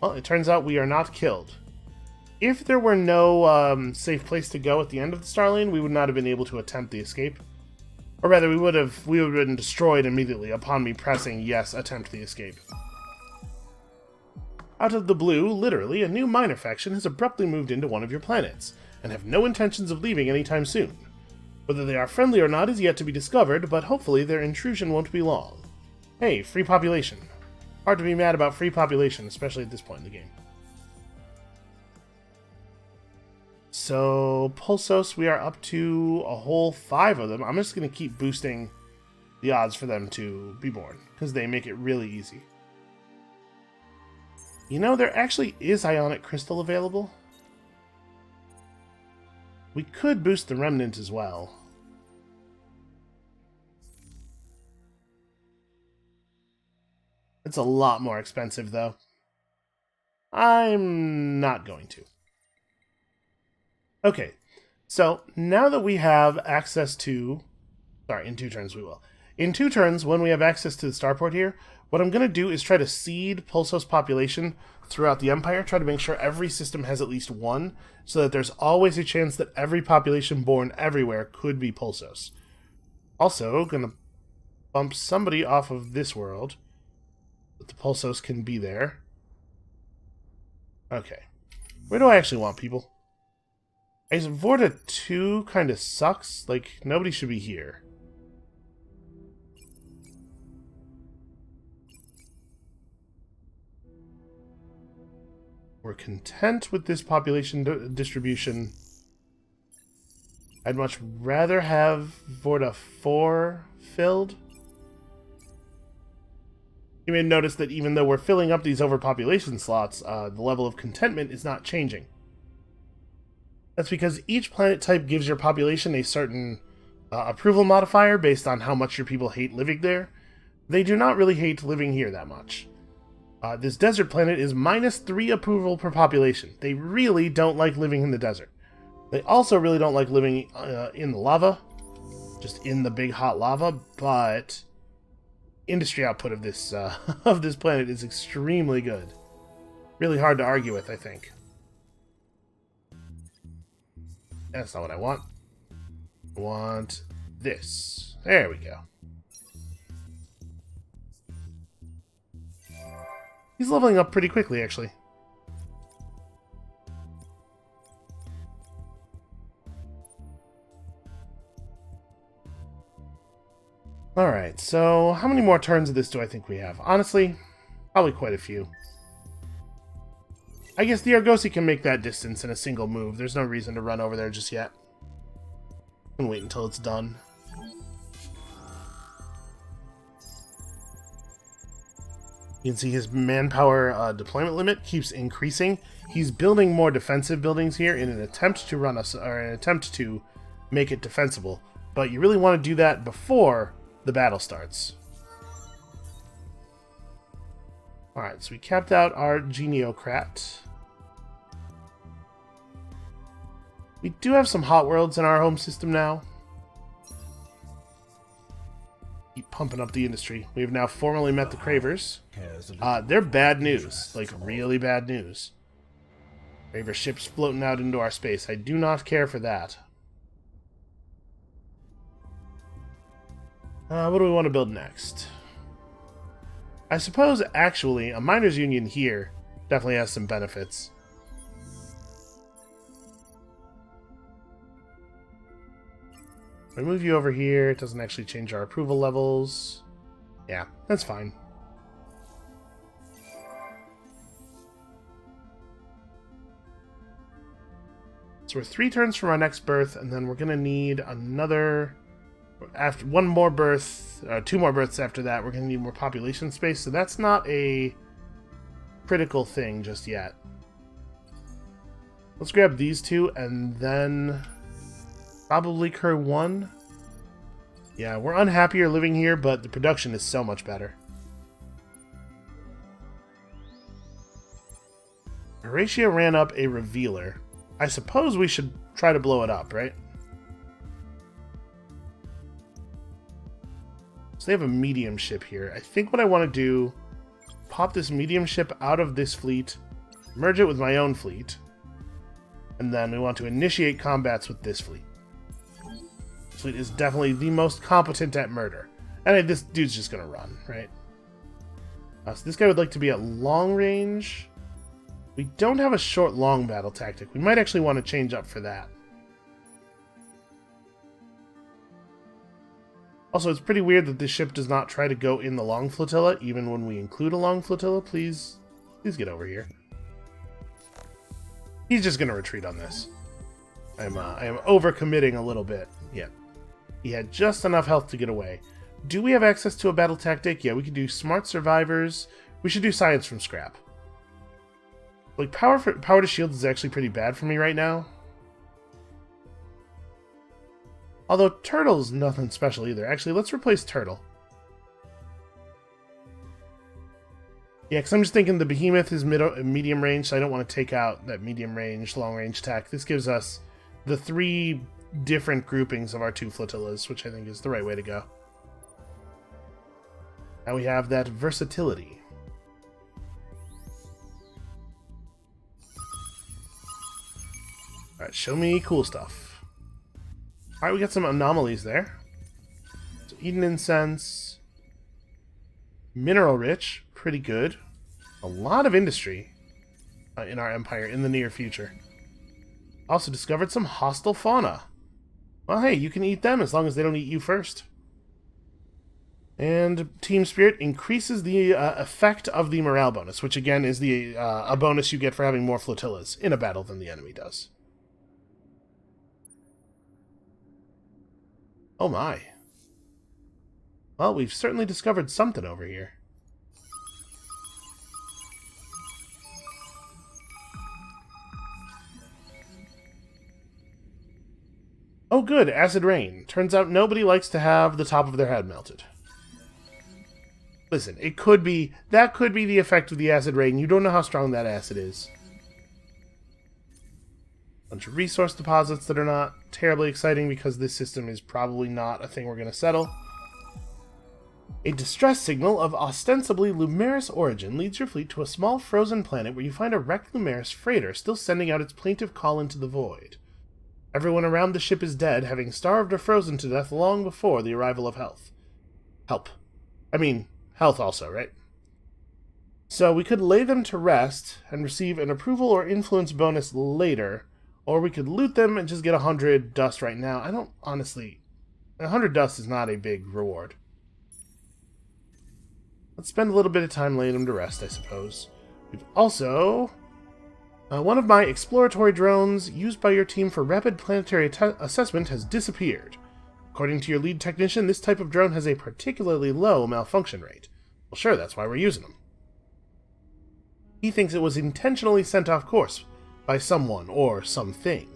Well, it turns out we are not killed. If there were no safe place to go at the end of the star lane, we would not have been able to attempt the escape. Or rather, we would have been destroyed immediately upon me pressing yes, attempt the escape. Out of the blue, literally, a new minor faction has abruptly moved into one of your planets, and have no intentions of leaving anytime soon. Whether they are friendly or not is yet to be discovered, but hopefully their intrusion won't be long. Hey, free population. Hard to be mad about free population, especially at this point in the game. So, Pulsos, we are up to a whole 5 of them. I'm just going to keep boosting the odds for them to be born, because they make it really easy. You know, there actually is Ionic Crystal available. We could boost the Remnant as well. It's a lot more expensive, though. I'm not going to. Okay, so now that we have access to... Sorry, in 2 turns we will. In 2 turns, when we have access to the starport here, what I'm going to do is try to seed Pulsos population throughout the Empire, try to make sure every system has at least one, so that there's always a chance that every population born everywhere could be Pulsos. Also, going to bump somebody off of this world, that the Pulsos can be there. Okay. Where do I actually want people? Vorta 2 kind of sucks. Like, nobody should be here. We're content with this population distribution. I'd much rather have Vorta 4 filled. You may notice that even though we're filling up these overpopulation slots, the level of contentment is not changing. That's because each planet type gives your population a certain approval modifier based on how much your people hate living there. They do not really hate living here that much. This desert planet is -3 approval per population. They really don't like living in the desert. They also really don't like living in the lava, just in the big hot lava, but industry output of this of this planet is extremely good. Really hard to argue with, I think. That's not what I want. I want this. There we go. He's leveling up pretty quickly, actually. Alright, so how many more turns of this do I think we have? Honestly, probably quite a few. I guess the Argosy can make that distance in a single move. There's no reason to run over there just yet. I can wait until it's done. You can see his manpower deployment limit keeps increasing. He's building more defensive buildings here in an attempt to run us, or an attempt to make it defensible. But you really want to do that before the battle starts. Alright, so we capped out our Geniocrat. We do have some hot worlds in our home system now. Keep pumping up the industry. We have now formally met the Cravers. They're bad news. Like, really bad news. Craver ships floating out into our space. I do not care for that. What do we want to build next? I suppose, actually, a miners' union here definitely has some benefits. If I move you over here, it doesn't actually change our approval levels. Yeah, that's fine. So we're 3 turns from our next birth, and then we're going to need another... After 1 more birth, 2 more births after that, we're going to need more population space, so that's not a critical thing just yet. Let's grab these 2, and then probably Cur 1. Yeah, we're unhappier living here, but the production is so much better. Horatio ran up a Revealer. I suppose we should try to blow it up, right? So they have a medium ship here. I think what I want to do, pop this medium ship out of this fleet, merge it with my own fleet, and then we want to initiate combats with this fleet. This fleet is definitely the most competent at murder. And this dude's just going to run, right? So this guy would like to be at long range. We don't have a short-long battle tactic. We might actually want to change up for that. Also, it's pretty weird that this ship does not try to go in the long flotilla, even when we include a long flotilla. Please get over here. He's just going to retreat on this. I am overcommitting a little bit. Yeah. He had just enough health to get away. Do we have access to a battle tactic? Yeah, we could do smart survivors. We should do science from scrap. Like, power to shield is actually pretty bad for me right now. Although Turtle's nothing special either. Actually, let's replace Turtle. Yeah, because I'm just thinking the Behemoth is medium range, so I don't want to take out that medium range, long range attack. This gives us the 3 different groupings of our 2 flotillas, which I think is the right way to go. Now we have that versatility. Alright, show me cool stuff. Alright, we got some anomalies there. So Eden Incense. Mineral Rich, pretty good. A lot of industry in our empire in the near future. Also discovered some hostile fauna. Well, hey, you can eat them as long as they don't eat you first. And Team Spirit increases the effect of the morale bonus, which again is the a bonus you get for having more flotillas in a battle than the enemy does. Oh my. Well, we've certainly discovered something over here. Oh good, acid rain. Turns out nobody likes to have the top of their head melted. Listen, that could be the effect of the acid rain. You don't know how strong that acid is. Bunch of resource deposits that are not terribly exciting because this system is probably not a thing we're going to settle. A distress signal of ostensibly Lumeris origin leads your fleet to a small frozen planet where you find a wrecked Lumeris freighter still sending out its plaintive call into the void. Everyone around the ship is dead, having starved or frozen to death long before the arrival of help. I mean, health also, right? So we could lay them to rest and receive an approval or influence bonus later, or we could loot them and just get 100 dust right now. I don't, honestly... 100 dust is not a big reward. Let's spend a little bit of time laying them to rest, I suppose. We've also... one of my exploratory drones, used by your team for rapid planetary assessment, has disappeared. According to your lead technician, this type of drone has a particularly low malfunction rate. Well, sure, that's why we're using them. He thinks it was intentionally sent off course by someone or something.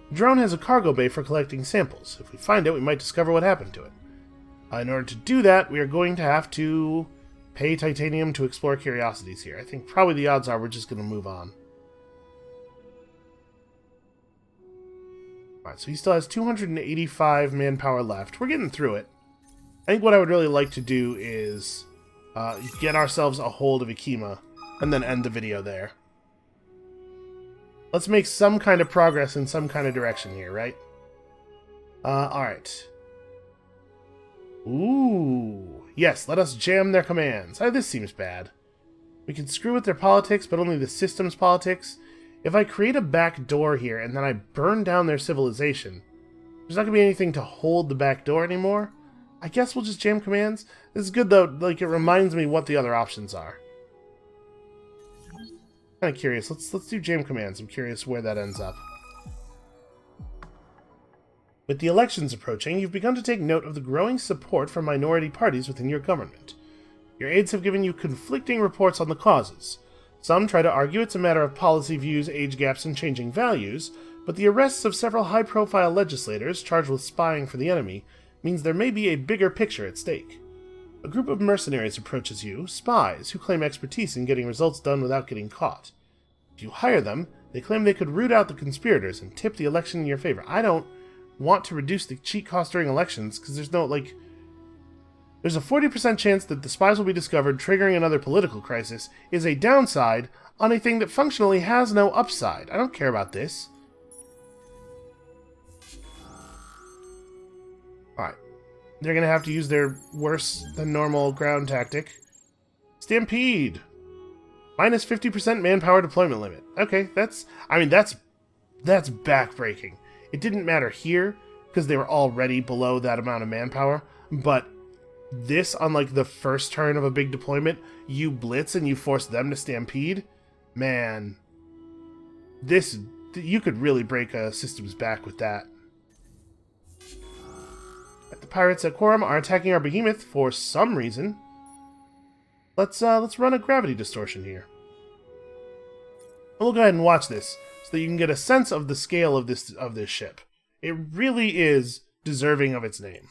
The drone has a cargo bay for collecting samples. If we find it, we might discover what happened to it. In order to do that, we are going to have to pay titanium to explore curiosities here. I think probably the odds are we're just going to move on. Alright, so he still has 285 manpower left. We're getting through it. I think what I would really like to do is get ourselves a hold of Akima and then end the video there. Let's make some kind of progress in some kind of direction here, right? Alright. Ooh. Yes, let us jam their commands. This seems bad. We can screw with their politics, but only the system's politics. If I create a back door here and then I burn down their civilization, there's not going to be anything to hold the back door anymore. I guess we'll just jam commands. This is good, though. Like, it reminds me what the other options are. Kind of curious. Let's do jam commands. I'm curious where that ends up. With the elections approaching, you've begun to take note of the growing support from minority parties within your government. Your aides have given you conflicting reports on the causes. Some try to argue it's a matter of policy views, age gaps, and changing values, but the arrests of several high-profile legislators charged with spying for the enemy means there may be a bigger picture at stake. A group of mercenaries approaches you, spies, who claim expertise in getting results done without getting caught. If you hire them, they claim they could root out the conspirators and tip the election in your favor. I don't want to reduce the cheat cost during elections, because there's no, like... There's a 40% chance that the spies will be discovered, triggering another political crisis, is a downside on a thing that functionally has no upside. I don't care about this. Alright. They're going to have to use their worse-than-normal ground tactic. Stampede! Minus 50% manpower deployment limit. Okay, that's backbreaking. It didn't matter here, because they were already below that amount of manpower, but this, on like the first turn of a big deployment, you blitz and you force them to stampede? Man. You could really break a system's back with that. The pirates at Quorum are attacking our Behemoth for some reason. Let's run a gravity distortion here. We'll go ahead and watch this, so that you can get a sense of the scale of this ship. It really is deserving of its name.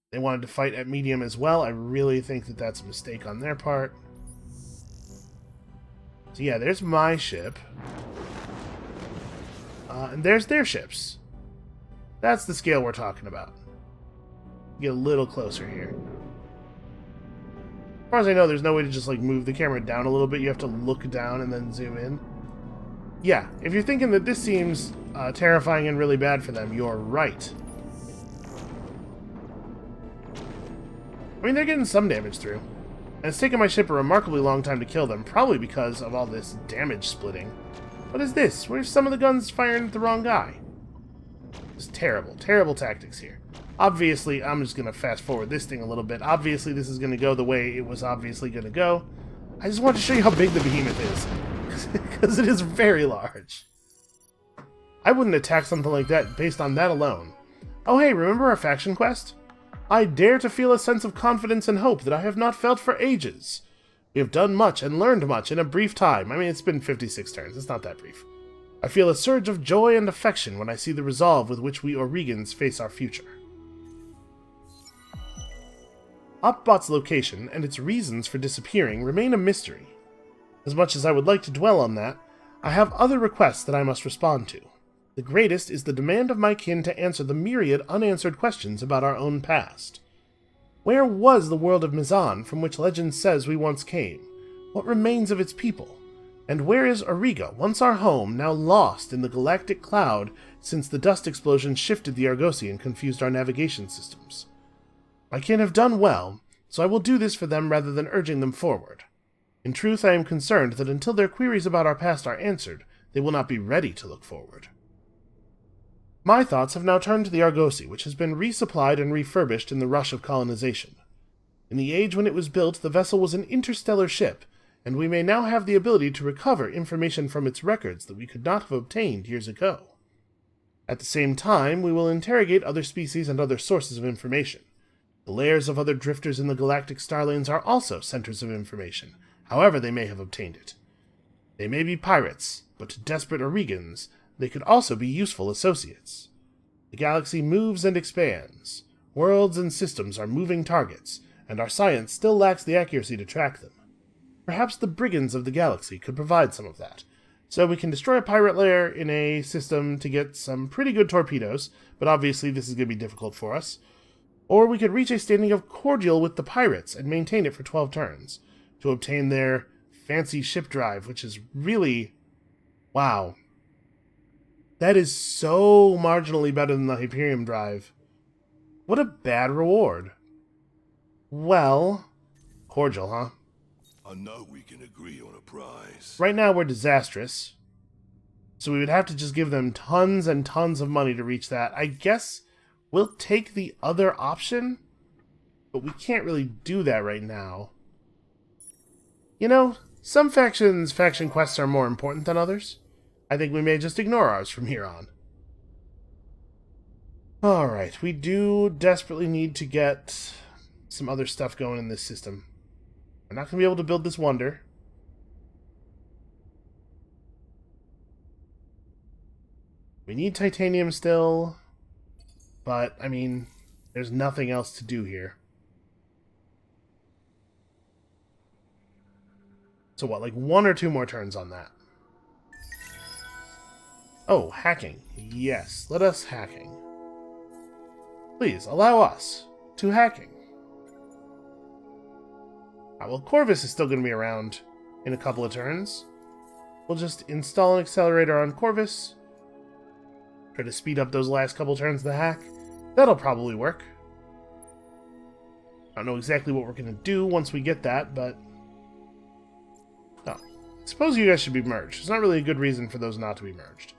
They wanted to fight at medium as well. I really think that that's a mistake on their part. So yeah, there's my ship. And there's their ships. That's the scale we're talking about. Get a little closer here. As far as I know, there's no way to just like move the camera down a little bit. You have to look down and then zoom in. Yeah, if you're thinking that this seems terrifying and really bad for them, you're right. I mean, they're getting some damage through. And it's taken my ship a remarkably long time to kill them, probably because of all this damage splitting. What is this? Where's some of the guns firing at the wrong guy? It's terrible, terrible tactics here. Obviously, I'm just going to fast forward this thing a little bit. Obviously, this is going to go the way it was obviously going to go. I just want to show you how big the Behemoth is, because it is very large. I wouldn't attack something like that based on that alone. Oh hey, remember our faction quest? I dare to feel a sense of confidence and hope that I have not felt for ages. We have done much and learned much in a brief time. I mean, it's been 56 turns. It's not that brief. I feel a surge of joy and affection when I see the resolve with which we Aurigans face our future. Opbot's location and its reasons for disappearing remain a mystery. As much as I would like to dwell on that, I have other requests that I must respond to. The greatest is the demand of my kin to answer the myriad unanswered questions about our own past. Where was the world of Mizan from which legend says we once came? What remains of its people? And where is Auriga, once our home, now lost in the galactic cloud since the dust explosion shifted the Argosy and confused our navigation systems? My kin have done well, so I will do this for them rather than urging them forward. In truth, I am concerned that until their queries about our past are answered, they will not be ready to look forward. My thoughts have now turned to the Argosy, which has been resupplied and refurbished in the rush of colonization. In the age when it was built, the vessel was an interstellar ship, and we may now have the ability to recover information from its records that we could not have obtained years ago. At the same time, we will interrogate other species and other sources of information. The layers of other drifters in the galactic starlanes are also centers of information, however they may have obtained it. They may be pirates, but to desperate Aurigans, they could also be useful associates. The galaxy moves and expands. Worlds and systems are moving targets, and our science still lacks the accuracy to track them. Perhaps the brigands of the galaxy could provide some of that. So we can destroy a pirate lair in a system to get some pretty good torpedoes, but obviously this is going to be difficult for us. Or we could reach a standing of cordial with the pirates and maintain it for 12 turns, to obtain their fancy ship drive, which is really... wow. That is so marginally better than the Hyperion drive. What a bad reward. Well, cordial, huh? I know we can agree on a prize. Right now we're disastrous, so we would have to just give them tons and tons of money to reach that. I guess we'll take the other option, but we can't really do that right now. You know, some factions' faction quests are more important than others. I think we may just ignore ours from here on. Alright, we do desperately need to get some other stuff going in this system. We're not going to be able to build this wonder. We need titanium still, but, I mean, there's nothing else to do here. So what, like 1 or 2 more turns on that? Oh, hacking. Yes, let us hacking. Please, allow us to hacking. Well, Corvus is still going to be around in a couple of turns. We'll just install an accelerator on Corvus. Try to speed up those last couple turns of the hack. That'll probably work. I don't know exactly what we're going to do once we get that, but... oh, I suppose you guys should be merged. There's not really a good reason for those not to be merged.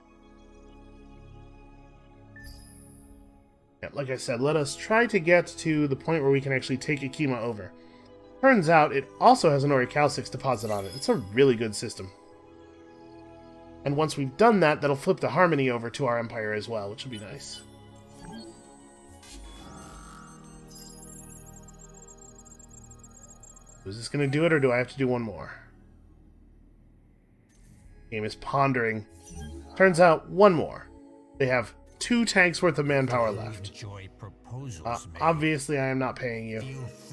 Yeah, like I said, let us try to get to the point where we can actually take Akima over. Turns out it also has an Orichalcix deposit on it. It's a really good system. And once we've done that, that'll flip the Harmony over to our Empire as well, which will be nice. Is this going to do it, or do I have to do one more? Game is pondering. Turns out, one more. They have 2 tanks worth of manpower left. Obviously, I am not paying you.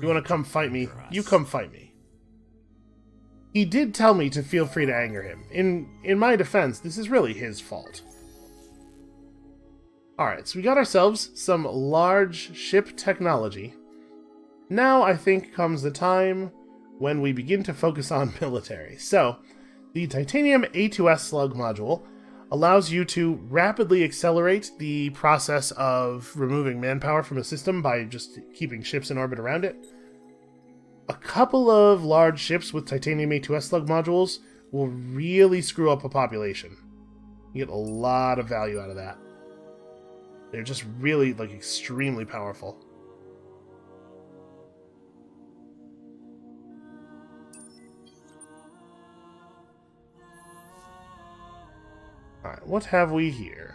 You want to come fight me? You come fight me. He did tell me to feel free to anger him. In my defense, this is really his fault. Alright, so we got ourselves some large ship technology. Now, I think, comes the time when we begin to focus on military. So, the Titanium A2S Slug module allows you to rapidly accelerate the process of removing manpower from a system by just keeping ships in orbit around it. A couple of large ships with Titanium A2S Slug modules will really screw up a population. You get a lot of value out of that. They're just really, like, extremely powerful. Alright, what have we here?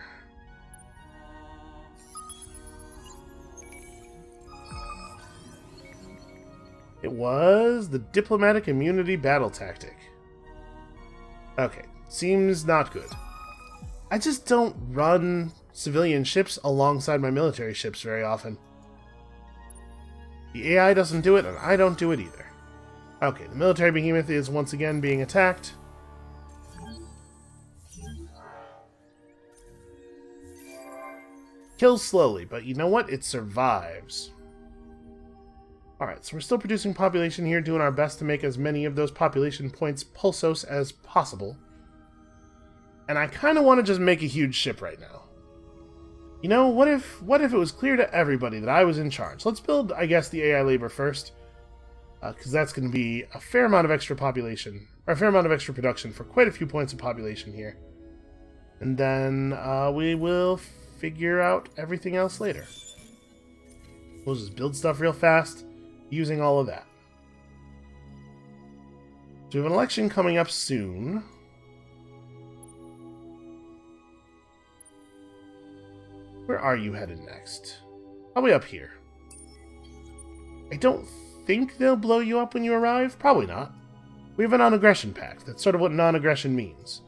It was the Diplomatic Immunity Battle Tactic. Okay, seems not good. I just don't run civilian ships alongside my military ships very often. The AI doesn't do it, and I don't do it either. Okay, the military behemoth is once again being attacked. Kills slowly, but you know what? It survives. Alright, so we're still producing population here, doing our best to make as many of those population points pulsos as possible. And I kind of want to just make a huge ship right now. You know, what if it was clear to everybody that I was in charge? Let's build, I guess, the AI labor first. Because that's going to be a fair amount of extra population, or a fair amount of extra production for quite a few points of population here. And then we will figure out everything else later. We'll just build stuff real fast, using all of that. So we have an election coming up soon. Where are you headed next? Probably up here. I don't think they'll blow you up when you arrive. Probably not. We have a non-aggression pact. That's sort of what non-aggression means.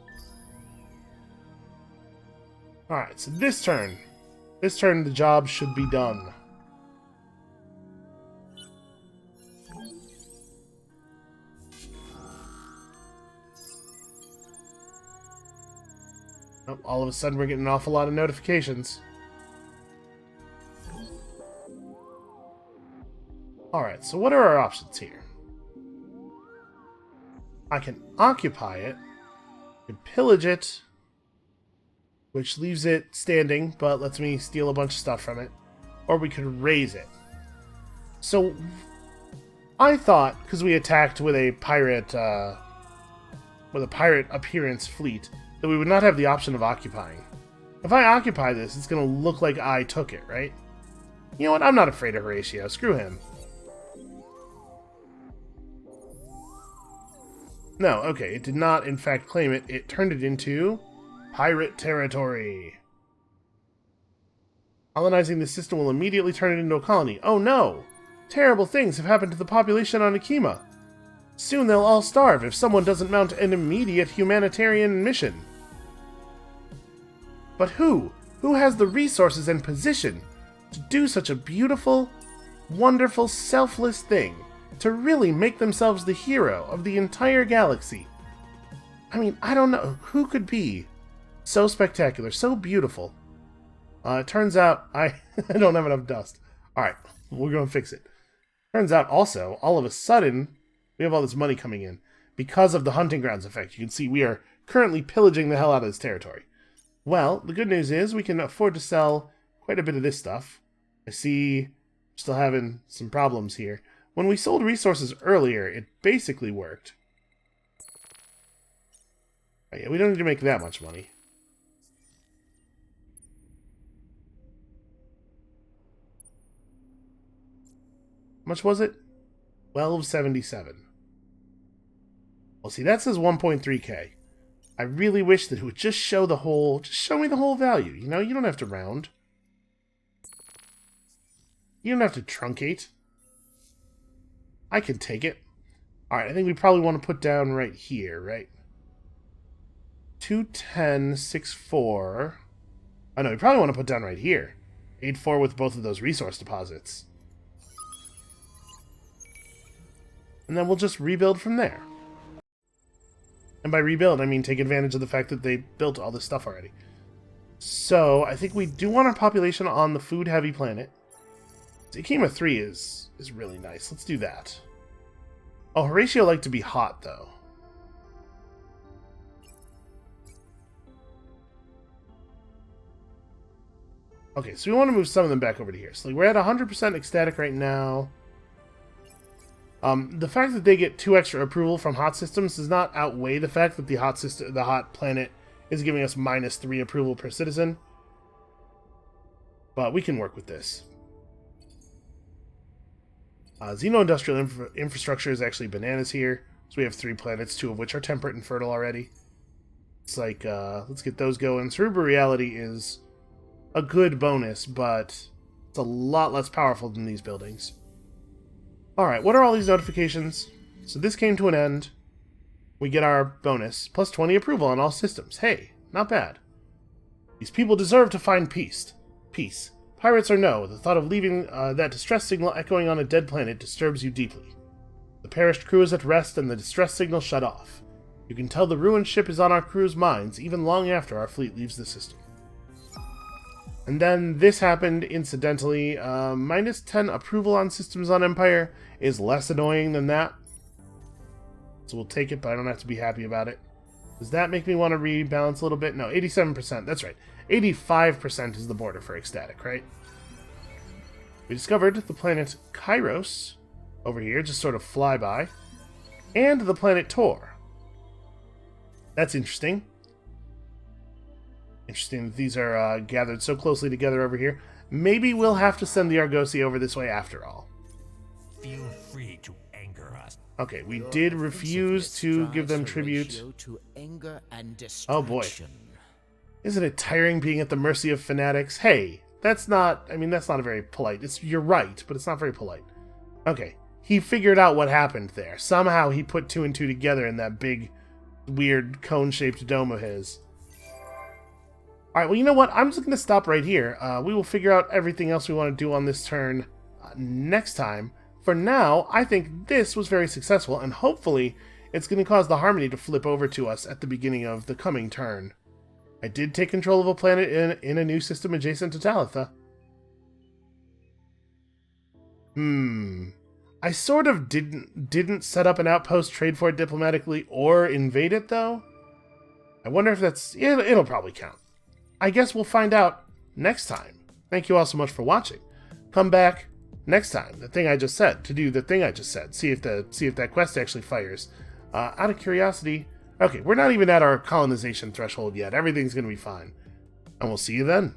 Alright, so this turn the job should be done. Oh, all of a sudden we're getting an awful lot of notifications. Alright, so what are our options here? I can occupy it, I can pillage it, which leaves it standing, but lets me steal a bunch of stuff from it. Or we could raise it. So, I thought, because we attacked with a pirate appearance fleet, that we would not have the option of occupying. If I occupy this, it's going to look like I took it, right? You know what? I'm not afraid of Horatio. Screw him. No, okay, it did not in fact claim it. It turned it into pirate territory. Colonizing the system will immediately turn it into a colony. Oh no! Terrible things have happened to the population on Akima. Soon they'll all starve if someone doesn't mount an immediate humanitarian mission. But who? Who has the resources and position to do such a beautiful, wonderful, selfless thing? To really make themselves the hero of the entire galaxy. I mean, I don't know. Who could be so spectacular, so beautiful? It turns out I don't have enough dust. Alright, we're going to fix it. Turns out also, all of a sudden, we have all this money coming in. Because of the hunting grounds effect, you can see we are currently pillaging the hell out of this territory. Well, the good news is we can afford to sell quite a bit of this stuff. I see we're still having some problems here. When we sold resources earlier, it basically worked. Oh, yeah, we don't need to make that much money. How much was it? 1277. Well, see, that says 1.3k. I really wish that it would just show the whole... Just show me the whole value, you know? You don't have to round. You don't have to truncate. I can take it. Alright, I think we probably want to put down right here, right? 21064. Oh no, we probably want to put down right here. 84 with both of those resource deposits. And then we'll just rebuild from there. And by rebuild, I mean take advantage of the fact that they built all this stuff already. So, I think we do want our population on the food-heavy planet. Akima 3 is really nice. Let's do that. Oh, Horatio liked to be hot, though. Okay, so we want to move some of them back over to here. So we're at 100% ecstatic right now. The fact that they get 2 extra approval from hot systems does not outweigh the fact that the hot planet is giving us -3 approval per citizen. But we can work with this. Xeno-industrial infrastructure is actually bananas here. So we have 3 planets, 2 of which are temperate and fertile already. It's like, let's get those going. Cerebral reality is a good bonus, but it's a lot less powerful than these buildings. Alright, what are all these notifications? So this came to an end. We get our bonus, plus 20 approval on all systems. Hey, not bad. These people deserve to find peace. Peace. Pirates or no, the thought of leaving that distress signal echoing on a dead planet disturbs you deeply. The perished crew is at rest and the distress signal shut off. You can tell the ruined ship is on our crew's minds even long after our fleet leaves the system. And then this happened incidentally. Minus 10 approval on systems on Empire is less annoying than that. So we'll take it, but I don't have to be happy about it. Does that make me want to rebalance a little bit? No, 87%. That's right. 85% is the border for ecstatic, right? We discovered the planet Kairos over here, just sort of flyby, and the planet Tor. That's interesting. Interesting that these are gathered so closely together over here. Maybe we'll have to send the Argosy over this way after all. Feel free to anger us. Okay, we did refuse to give them tribute. Oh boy. Isn't it tiring being at the mercy of fanatics? Hey, that's not a very polite. You're right, but it's not very polite. Okay, he figured out what happened there. Somehow he put 2 and 2 together in that big, weird, cone-shaped dome of his. Alright, well, you know what? I'm just going to stop right here. We will figure out everything else we want to do on this turn next time. For now, I think this was very successful, and hopefully it's going to cause the Harmony to flip over to us at the beginning of the coming turn. I did take control of a planet in a new system adjacent to Talitha. I sort of didn't set up an outpost, trade for it diplomatically, or invade it, though. I wonder if that's... It'll probably count. I guess we'll find out next time. Thank you all so much for watching. Come back next time, the thing I just said, to do the thing I just said. See if that quest actually fires. Out of curiosity... Okay, we're not even at our colonization threshold yet. Everything's going to be fine. And we'll see you then.